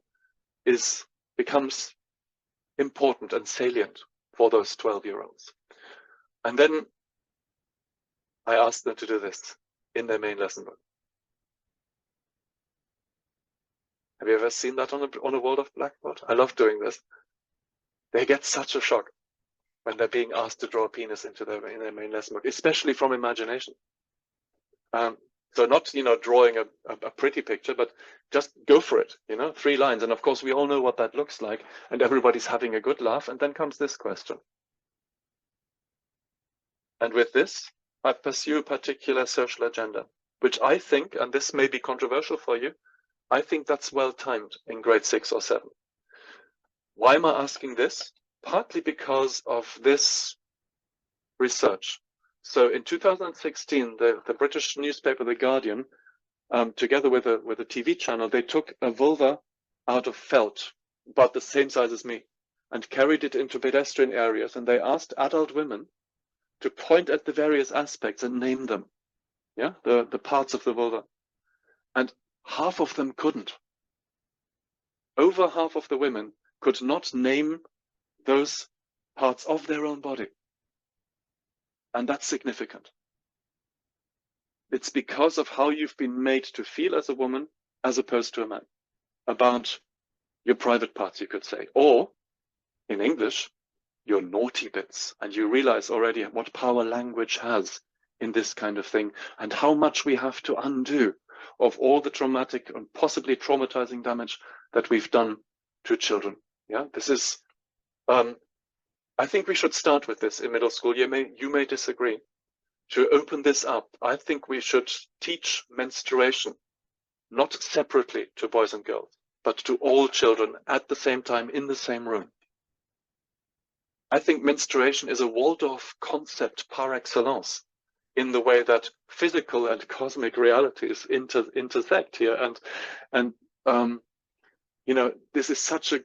becomes important and salient for those 12-year-olds. And then I asked them to do this in their main lesson book. Have you ever seen that on a Waldorf blackboard? I love doing this. They get such a shock when they're being asked to draw a penis in their main lesson book, especially from imagination. So not, drawing a pretty picture, but just go for it, 3 lines. And of course, we all know what that looks like, and everybody's having a good laugh. And then comes this question. And with this, I pursue a particular social agenda, which I think, and this may be controversial for you, I think that's well timed in grade 6 or 7. Why am I asking this? Partly because of this research. So in 2016, the British newspaper, The Guardian, together with a TV channel, they took a vulva out of felt, about the same size as me, and carried it into pedestrian areas. And they asked adult women to point at the various aspects and name them, the parts of the vulva. And half of them couldn't. Over half of the women could not name those parts of their own body. And that's significant. It's because of how you've been made to feel as a woman as opposed to a man, about your private parts, you could say, or in English, your naughty bits. And you realize already what power language has in this kind of thing, and how much we have to undo of all the traumatic and possibly traumatizing damage that we've done to children. This is, I think we should start with this in middle school. You may disagree. To open this up, I think we should teach menstruation, not separately to boys and girls, but to all children at the same time in the same room. I think menstruation is a Waldorf concept par excellence, in the way that physical and cosmic realities intersect here. And this is such a,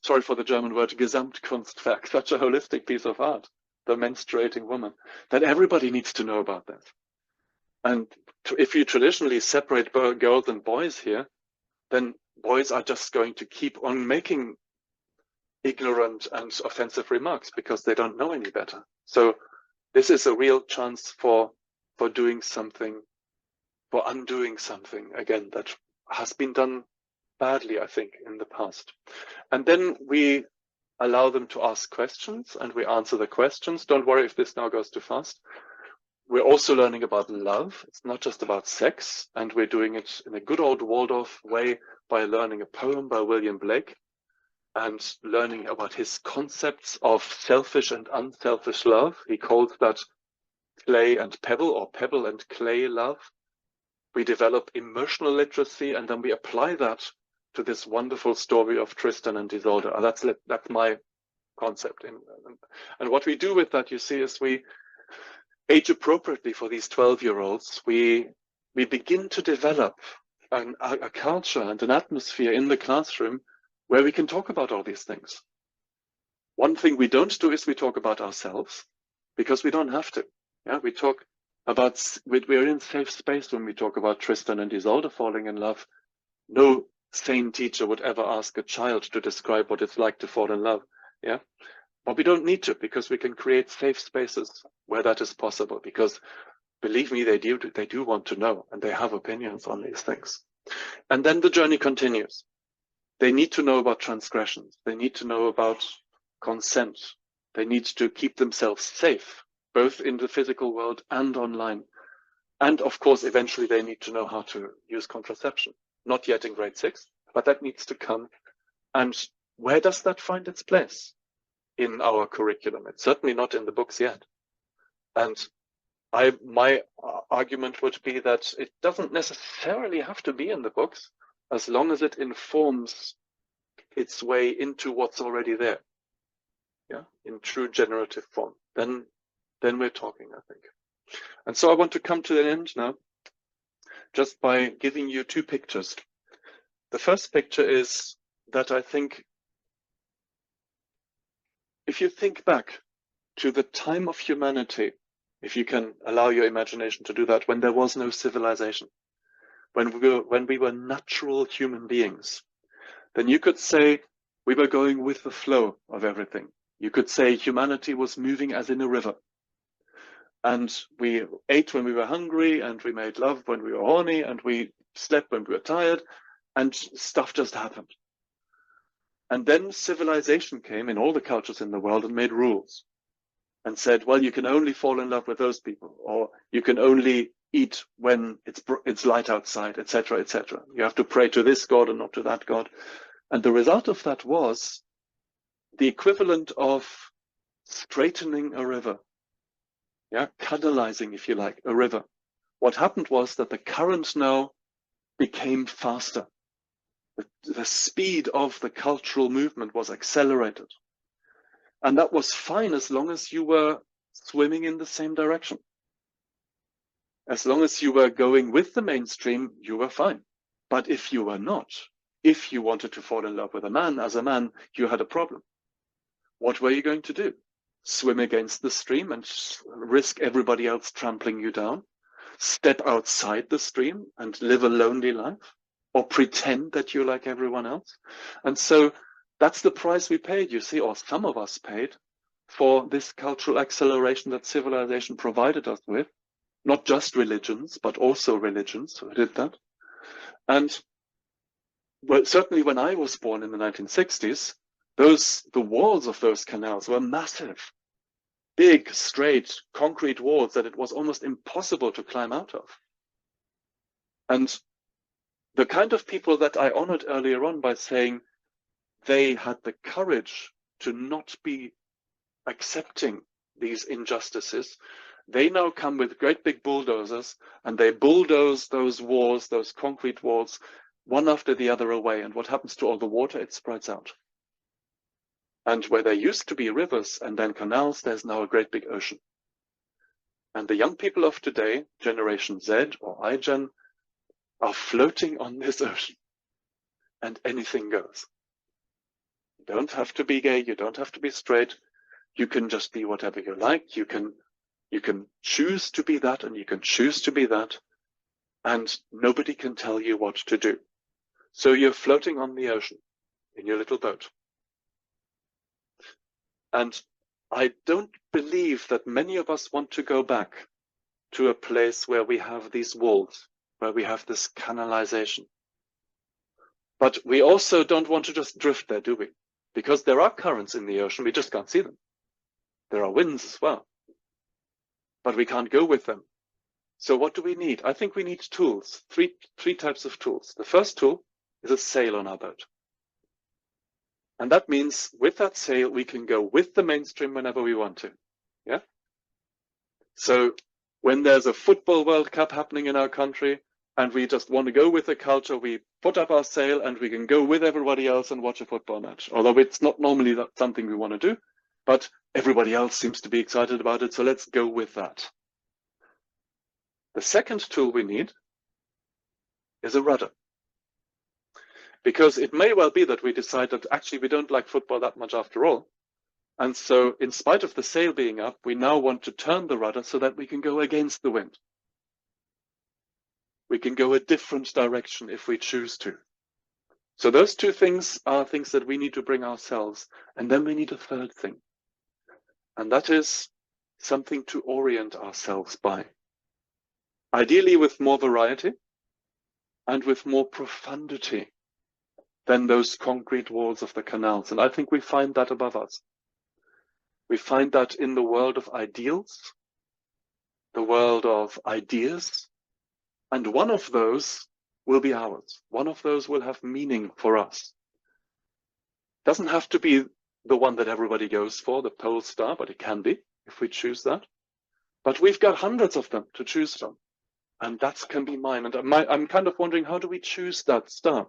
sorry for the German word, Gesamtkunstwerk, such a holistic piece of art, the menstruating woman, that everybody needs to know about that. And if you traditionally separate girls and boys here, then boys are just going to keep on making ignorant and offensive remarks because they don't know any better. So this is a real chance for doing something, for undoing something, again, that has been done badly, I think, in the past. And then we allow them to ask questions and we answer the questions. Don't worry if this now goes too fast. We're also learning about love. It's not just about sex, and we're doing it in a good old Waldorf way by learning a poem by William Blake and learning about his concepts of selfish and unselfish love. He calls that clay and pebble, or pebble and clay love. We develop emotional literacy, and then we apply that to this wonderful story of Tristan and Isolde. That's my concept. And what we do with that, you see, is we age appropriately for these 12-year-olds. We begin to develop a culture and an atmosphere in the classroom where we can talk about all these things. One thing we don't do is we talk about ourselves, because we don't have to. We talk about, we're in safe space when we talk about Tristan and Isolde falling in love. No sane teacher would ever ask a child to describe what it's like to fall in love. But we don't need to, because we can create safe spaces where that is possible, because believe me, they do want to know, and they have opinions on these things. And then the journey continues. They need to know about transgressions. They need to know about consent. They need to keep themselves safe, both in the physical world and online. And of course, eventually they need to know how to use contraception. Not yet in grade 6, but that needs to come. And where does that find its place in our curriculum? It's certainly not in the books yet. And my argument would be that it doesn't necessarily have to be in the books, as long as it informs its way into what's already there. Yeah, in true generative form. Then we're talking, I think. And so I want to come to an end now, just by giving you two pictures. The first picture is that I think, if you think back to the time of humanity, if you can allow your imagination to do that, when there was no civilization, when we were natural human beings, then you could say we were going with the flow of everything. You could say humanity was moving as in a river. And we ate when we were hungry, and we made love when we were horny, and we slept when we were tired, and stuff just happened. And then civilization came in all the cultures in the world and made rules and said, well, you can only fall in love with those people, or you can only eat when it's light outside, etc., etc. You have to pray to this God and not to that God. And the result of that was the equivalent of straightening a river. Yeah, canalizing, if you like, a river. What happened was that the current now became faster. The speed of the cultural movement was accelerated. And that was fine as long as you were swimming in the same direction. As long as you were going with the mainstream, you were fine. But if you were not, if you wanted to fall in love with a man, as a man, you had a problem. What were you going to do? Swim against the stream and risk everybody else trampling you down? Step outside the stream and live a lonely life? Or pretend that you're like everyone else? And so that's the price we paid, you see, or some of us paid, for this cultural acceleration that civilization provided us with. Not just religions, but also religions who did that. And well, certainly when I was born in the 1960s, the walls of those canals were massive. Big, straight, concrete walls that it was almost impossible to climb out of. And the kind of people that I honored earlier on by saying they had the courage to not be accepting these injustices, they now come with great big bulldozers and they bulldoze those walls, those concrete walls, one after the other away. And what happens to all the water? It spreads out. And where there used to be rivers and then canals, there's now a great big ocean. And the young people of today, Generation Z or iGen, are floating on this ocean. And anything goes. You don't have to be gay, you don't have to be straight. You can just be whatever you like. You can choose to be that and you can choose to be that. And nobody can tell you what to do. So you're floating on the ocean in your little boat. And I don't believe that many of us want to go back to a place where we have these walls, where we have this canalization. But we also don't want to just drift there, do we? Because there are currents in the ocean, we just can't see them. There are winds as well, but we can't go with them. So what do we need? I think we need tools, three types of tools. The first tool is a sail on our boat. And that means with that sail, we can go with the mainstream whenever we want to. Yeah. So when there's a football World Cup happening in our country and we just want to go with the culture, we put up our sail and we can go with everybody else and watch a football match. Although it's not normally something we want to do, but everybody else seems to be excited about it. So let's go with that. The second tool we need is a rudder. Because it may well be that we decide that actually we don't like football that much after all. And so in spite of the sail being up, we now want to turn the rudder so that we can go against the wind. We can go a different direction if we choose to. So those two things are things that we need to bring ourselves. And then we need a third thing. And that is something to orient ourselves by. ideally with more variety and with more profundity than those concrete walls of the canals. And I think we find that above us. We find that in the world of ideals, the world of ideas, and one of those will be ours. One of those will have meaning for us. Doesn't have to be the one that everybody goes for, the pole star, but it can be if we choose that. But we've got hundreds of them to choose from, and that can be mine. And I'm kind of wondering, how do we choose that star?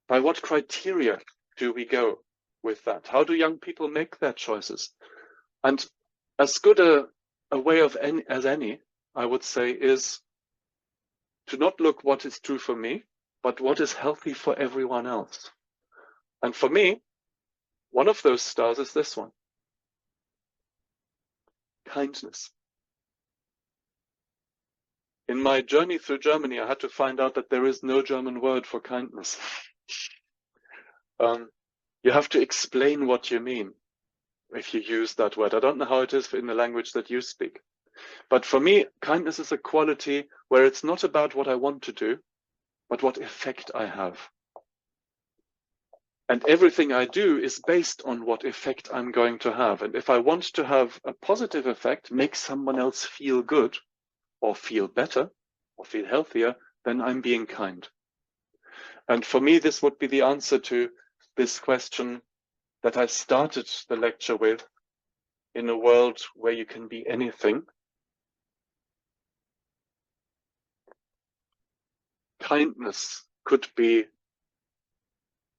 By what criteria do we go with that? How do young people make their choices? And as good a way as any, I would say, is to not look what is true for me, but what is healthy for everyone else. And for me, one of those stars is this one: kindness. In my journey through Germany, I had to find out that there is no German word for kindness. You have to explain what you mean if you use that word. I don't know how it is in the language that you speak. But for me, kindness is a quality where it's not about what I want to do, but what effect I have. And everything I do is based on what effect I'm going to have. And if I want to have a positive effect, make someone else feel good or feel better or feel healthier, then I'm being kind. And for me, this would be the answer to this question that I started the lecture with: in a world where you can be anything, kindness could be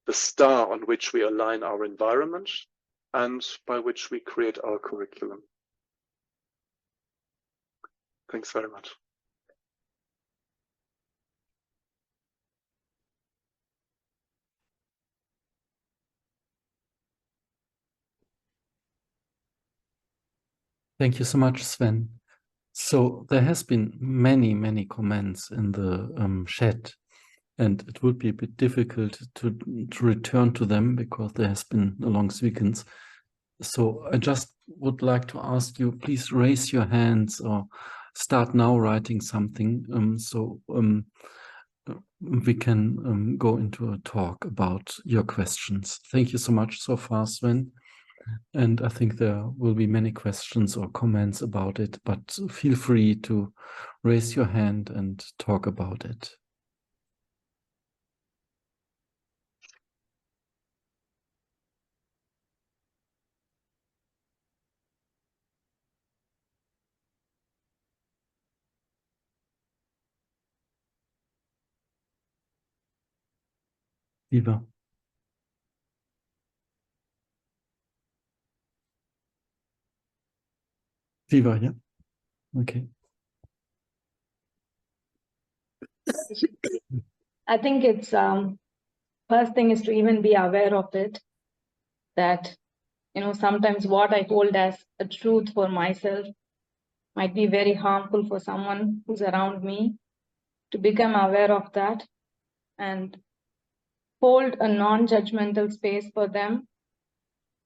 the star on which we align our environment and by which we create our curriculum. Thanks very much. Thank you so much, Sven. So there has been many comments in the chat, and it would be a bit difficult to return to them because there has been a long weekends. So I just would like to ask you, please raise your hands or start now writing something so we can go into a talk about your questions. Thank you so much so far, Sven. And I think there will be many questions or comments about it, but feel free to raise your hand and talk about it. Viva. Viva, yeah. Okay. I think it's first thing is to even be aware of it, that sometimes what I hold as a truth for myself might be very harmful for someone who's around me. To become aware of that and hold a non-judgmental space for them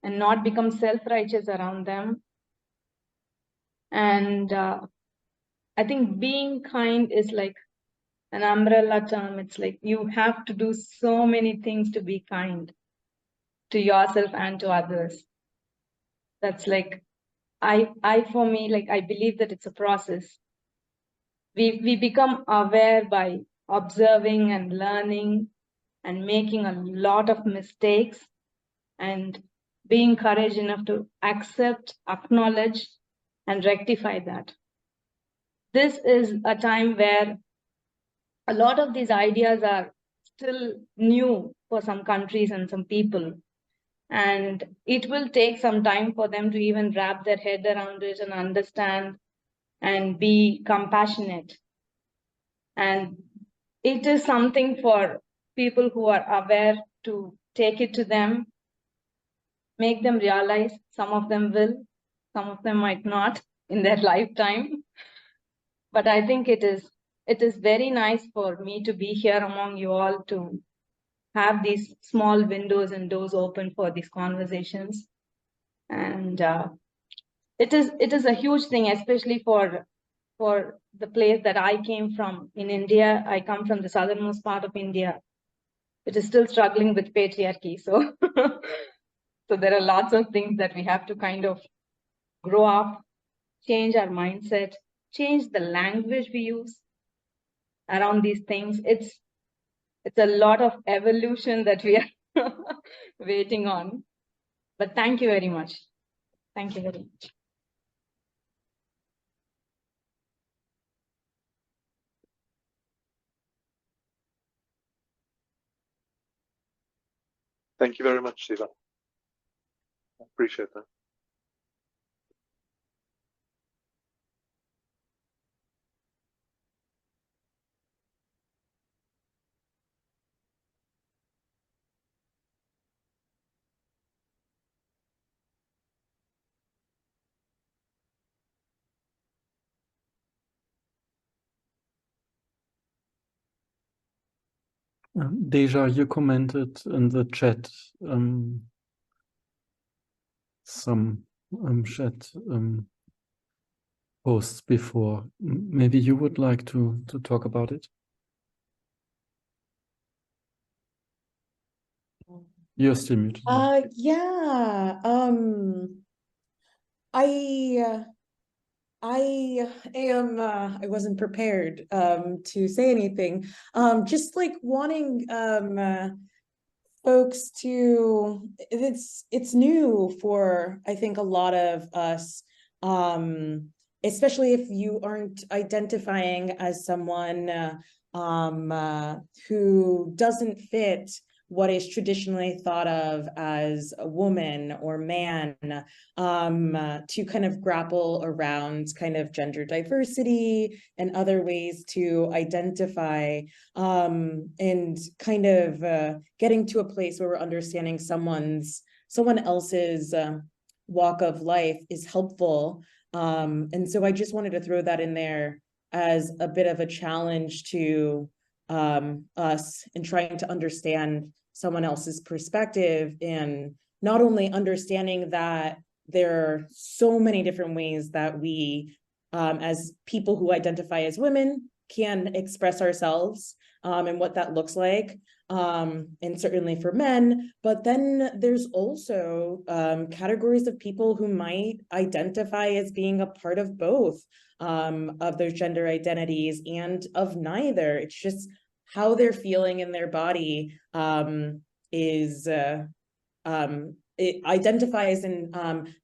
and not become self-righteous around them. And I think being kind is like an umbrella term. It's like you have to do so many things to be kind to yourself and to others. That's like, for me, like, I believe that it's a process. We become aware by observing and learning and making a lot of mistakes and being courage enough to accept, acknowledge, and rectify that. This is a time where a lot of these ideas are still new for some countries and some people. And it will take some time for them to even wrap their head around it and understand and be compassionate. And it is something for people who are aware to take it to them, make them realize. Some of them will, some of them might not in their lifetime. But I think it is very nice for me to be here among you all, to have these small windows and doors open for these conversations. And it is a huge thing, especially for for the place that I came from in India. I come from the southernmost part of India, which is still struggling with patriarchy. So, so there are lots of things that we have to kind of grow up, change our mindset, change the language we use around these things. It's a lot of evolution that we are waiting on. But thank you very much. Thank you very much. Thank you very much, Shiva. I appreciate that. Deja, you commented in the chat some chat posts before. Maybe you would like to talk about it? You're still muted. Yeah. I am I wasn't prepared to say anything. Just like wanting folks to, it's new for, I think, a lot of us, especially if you aren't identifying as someone who doesn't fit what is traditionally thought of as a woman or man, to kind of grapple around kind of gender diversity and other ways to identify, and kind of getting to a place where we're understanding someone else's walk of life is helpful. And so I just wanted to throw that in there as a bit of a challenge to us in trying to understand someone else's perspective, and not only understanding that there are so many different ways that we, as people who identify as women, can express ourselves, and what that looks like, and certainly for men. But then there's also categories of people who might identify as being a part of both, of their gender identities and of neither. It's just how they're feeling in their body it identifies in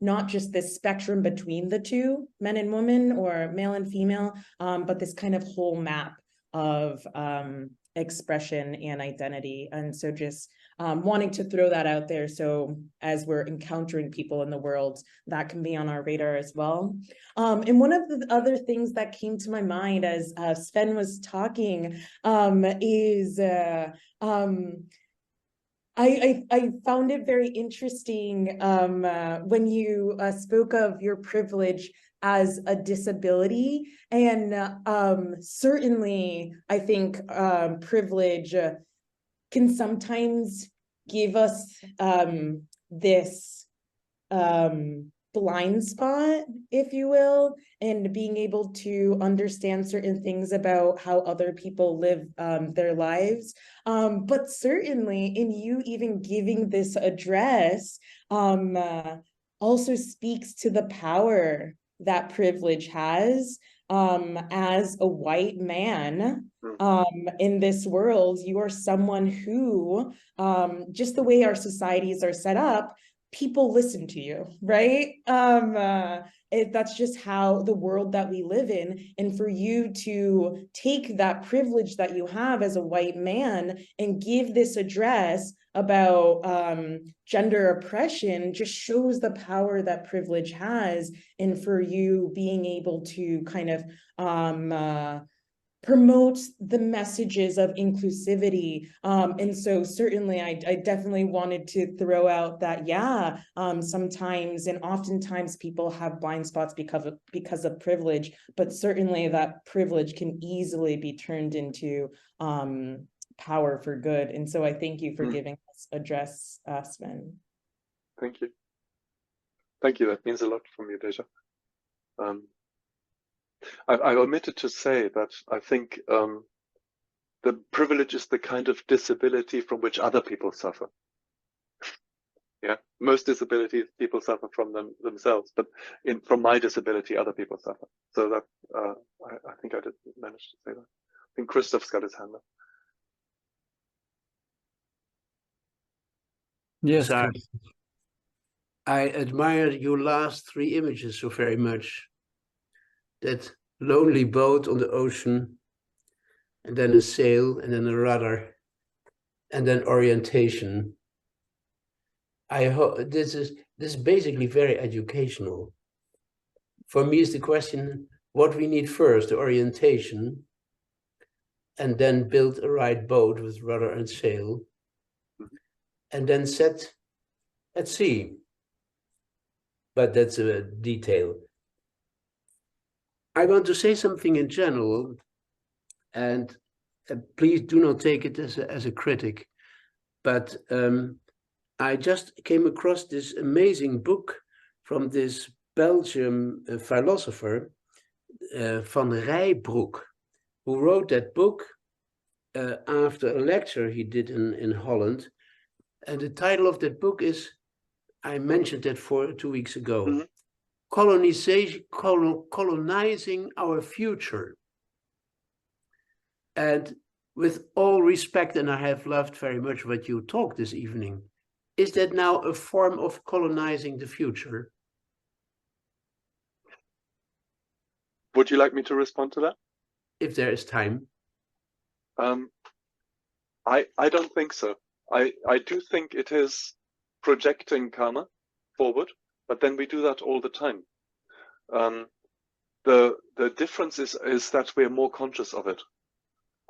not just this spectrum between the two, men and women or male and female, but this kind of whole map of expression and identity. And so just wanting to throw that out there, so as we're encountering people in the world, that can be on our radar as well. And one of the other things that came to my mind as Sven was talking is I found it very interesting when you spoke of your privilege as a disability, and certainly I think privilege can sometimes give us this blind spot, if you will, and being able to understand certain things about how other people live their lives. But certainly in you even giving this address also speaks to the power that privilege has. As a white man in this world, you are someone who, just the way our societies are set up, people listen to you, right? That's just how the world that we live in. And for you to take that privilege that you have as a white man and give this address about gender oppression just shows the power that privilege has. And for you being able to kind of promote the messages of inclusivity. And so certainly I definitely wanted to throw out that, yeah, sometimes and oftentimes people have blind spots because of privilege, but certainly that privilege can easily be turned into power for good. And so I thank you for giving us address, Sven. Thank you. Thank you. That means a lot from you, Deja. I omitted to say that I think the privilege is the kind of disability from which other people suffer. Yeah, most disabilities people suffer from themselves, but from my disability, other people suffer. So that I think I did manage to say that. I think Christoph's got his hand up. Yes, Sorry. Chris. I admire your last 3 images so very much. That lonely boat on the ocean, and then a sail, and then a rudder, and then orientation. I hope this is basically very educational. For me, is the question what we need first, the orientation, and then build a right boat with rudder and sail, and then set at sea. But that's a detail. I want to say something in general, and please do not take it as a critic, but I just came across this amazing book from this Belgian philosopher, Van Rijbroek, who wrote that book after a lecture he did in Holland. And the title of that book is, I mentioned it 2 weeks ago, mm-hmm. Colonizing Our Future. And with all respect, and I have loved very much what you talked this evening, is that now a form of colonizing the future? Would you like me to respond to that? If there is time. I don't think so. I do think it is projecting karma forward, but then we do that all the time. The difference is that we're more conscious of it.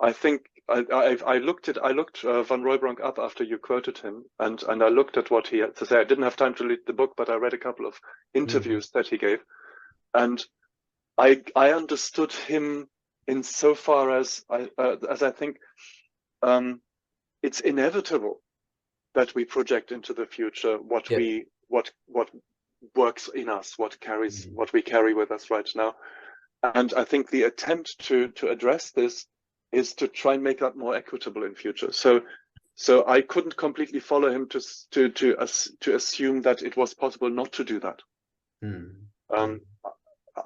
I think I looked Van Roybronk up after you quoted him, and I looked at what he had to say. I didn't have time to read the book, but I read a couple of interviews that he gave, and I understood him insofar as I think it's inevitable that we project into the future what works in us, what we carry with us right now, and I think the attempt to address this is to try and make that more equitable in future. So I couldn't completely follow him to assume that it was possible not to do that.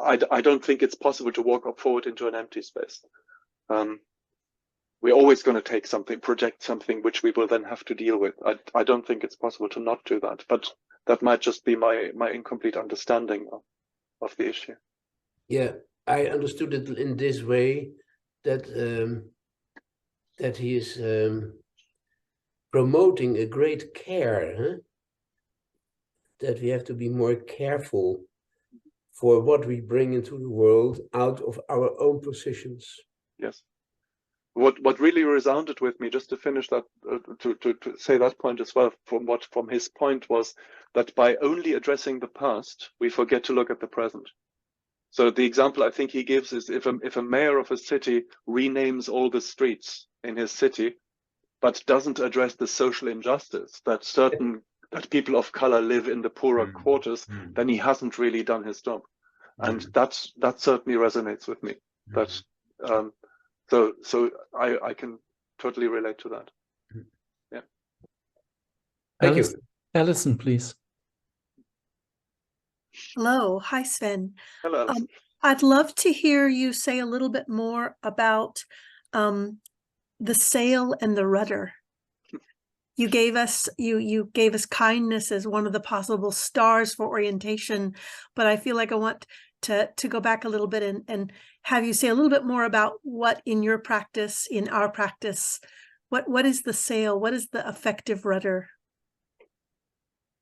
I don't think it's possible to walk up forward into an empty space. We're always going to take something, project something, which we will then have to deal with. I don't think it's possible to not do that, but that might just be my incomplete understanding of the issue. Yeah, I understood it in this way, that that he is promoting a great care, that we have to be more careful for what we bring into the world out of our own positions. Yes. What really resounded with me, just to finish that, to say that point as well, from his point, was that by only addressing the past, we forget to look at the present. So the example I think he gives is if a mayor of a city renames all the streets in his city, but doesn't address the social injustice that people of color live in the poorer quarters, then he hasn't really done his job. And that certainly resonates with me. That so I can totally relate to that. Yeah. Thank you. Alison, please. Hello. Hi, Sven. Hello. I'd love to hear you say a little bit more about the sail and the rudder. You gave us kindness as one of the possible stars for orientation, but I feel like I want to go back a little bit and have you say a little bit more about what in your practice, in our practice, what is the sail? What is the effective rudder?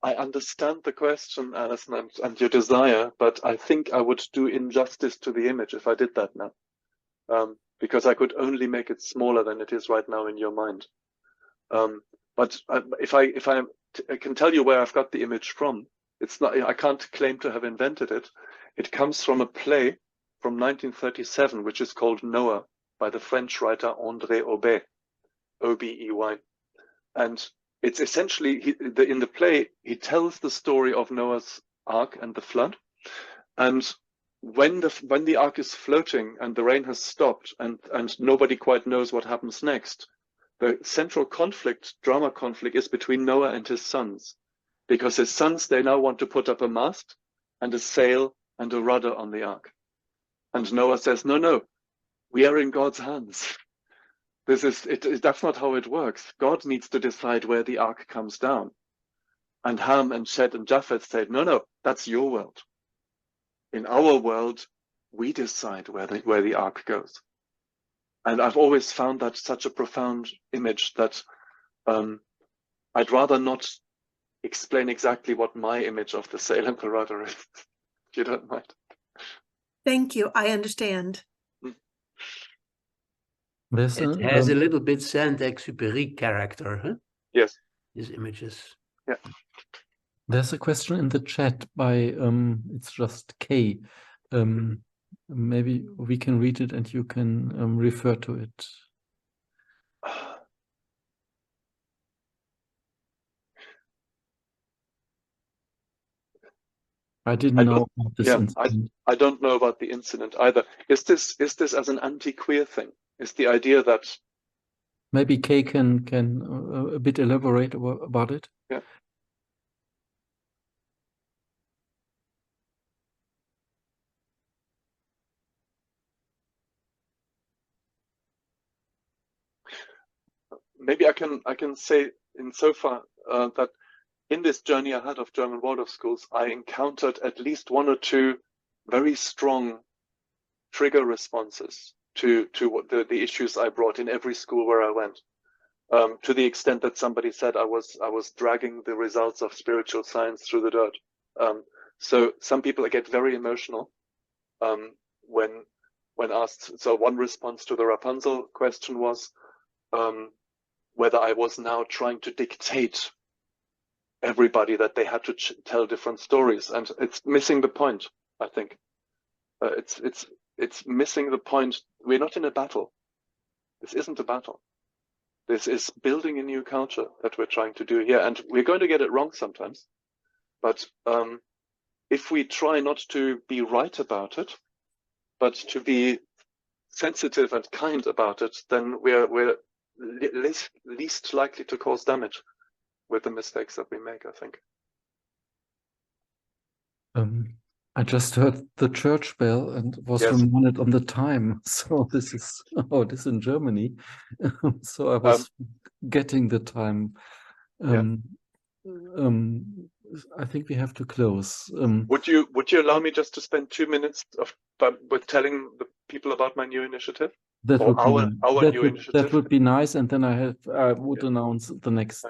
I understand the question, Alison, and your desire, but I think I would do injustice to the image if I did that now, because I could only make it smaller than it is right now in your mind. But if I can tell you where I've got the image from, it's not. I can't claim to have invented it. It comes from a play from 1937, which is called Noah, by the French writer André Aubet, O-B-E-Y, and it's essentially, in the play, he tells the story of Noah's Ark and the flood. And when the ark is floating and the rain has stopped and nobody quite knows what happens next, the central conflict, drama conflict, is between Noah and his sons, because his sons, they now want to put up a mast and a sail and a rudder on the ark. And Noah says, no, we are in God's hands. That's not how it works. God needs to decide where the ark comes down. And Ham and Shed and Japheth said, no, that's your world. In our world, we decide where the ark goes. And I've always found that such a profound image that I'd rather not explain exactly what my image of the sail and the rudder is, if you don't mind. Thank you. I understand. There's It has a little bit Saint-Exupéry character, huh? Yes. These images. Yeah. There's a question in the chat by it's just K. Maybe we can read it and you can refer to it. I didn't know about this incident. I don't know about the incident either. Is this as an anti-queer thing? Is the idea that maybe Kay can a bit elaborate about it? Yeah. Maybe I can say insofar that in this journey I had of German Waldorf schools, I encountered at least one or two very strong trigger responses to what the issues I brought in every school where I went. To the extent that somebody said I was dragging the results of spiritual science through the dirt. So some people get very emotional when asked. So one response to the Rapunzel question was whether I was now trying to dictate everybody that they had to tell different stories, and it's missing the point. I think it's missing the point. We're not in a battle. This isn't a battle. This is building a new culture that we're trying to do here, and we're going to get it wrong sometimes. But if we try not to be right about it, but to be sensitive and kind about it, then we're least likely to cause damage with the mistakes that we make, I think. I just heard the church bell and was reminded on the time. So this is how it is in Germany. So I was getting the time. I think we have to close. Would you allow me just to spend 2 minutes with telling the people about my new initiative? That or would our new initiative? That would be nice, and then I would announce the next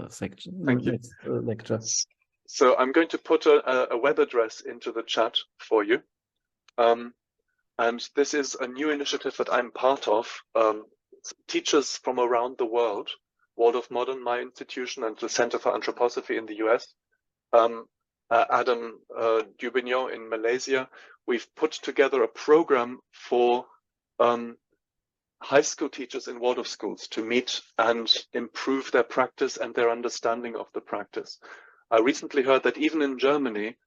section, next lecture. So I'm going to put a web address into the chat for you. And this is a new initiative that I'm part of. Teachers from around the world, Waldorf Modern, my institution, and the Center for Anthroposophy in the US, Adam Dubignon in Malaysia, we've put together a program for high school teachers in Waldorf schools to meet and improve their practice and their understanding of the practice. I recently heard that even in Germany,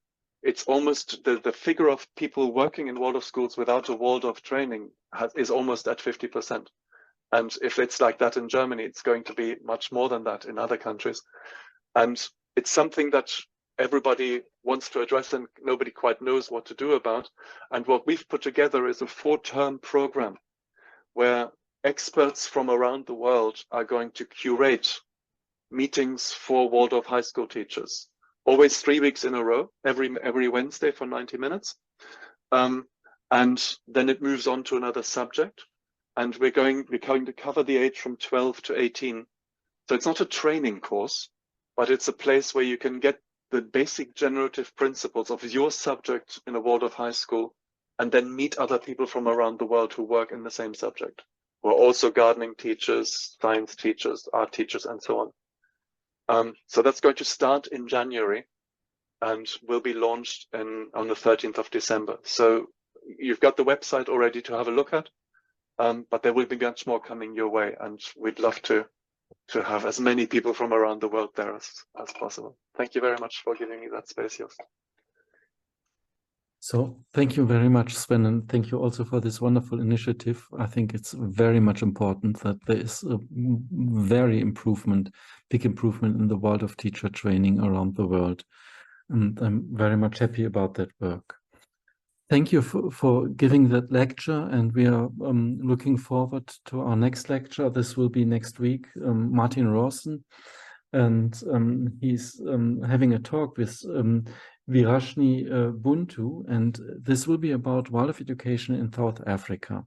it's almost the figure of people working in Waldorf schools without a Waldorf training is almost at 50%. And if it's like that in Germany, it's going to be much more than that in other countries. And it's something that everybody wants to address and nobody quite knows what to do about. And what we've put together is a 4-term program where experts from around the world are going to curate meetings for Waldorf high school teachers, always 3 weeks in a row, every Wednesday for 90 minutes. And then it moves on to another subject. And we're going to cover the age from 12 to 18. So it's not a training course, but it's a place where you can get the basic generative principles of your subject in a Waldorf high school, and then meet other people from around the world who work in the same subject. We're also gardening teachers, science teachers, art teachers, and so on. So that's going to start in January and will be launched on the 13th of December. So you've got the website already to have a look at, but there will be much more coming your way, and we'd love to have as many people from around the world there as possible. Thank you very much for giving me that space, Jost. So thank you very much, Sven, and thank you also for this wonderful initiative. I think it's very much important that there is a big improvement in the world of teacher training around the world. And I'm very much happy about that work. Thank you for giving that lecture, and we are looking forward to our next lecture. This will be next week, Martin Rawson, and he's having a talk with Virashni Buntu, and this will be about Waldorf education in South Africa.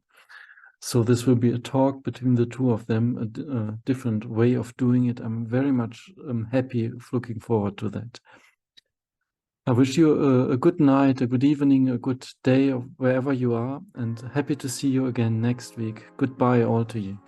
So this will be a talk between the two of them, a different way of doing it. I'm very much happy, looking forward to that. I wish you a good night, a good evening, a good day, wherever you are, and happy to see you again next week. Goodbye all to you.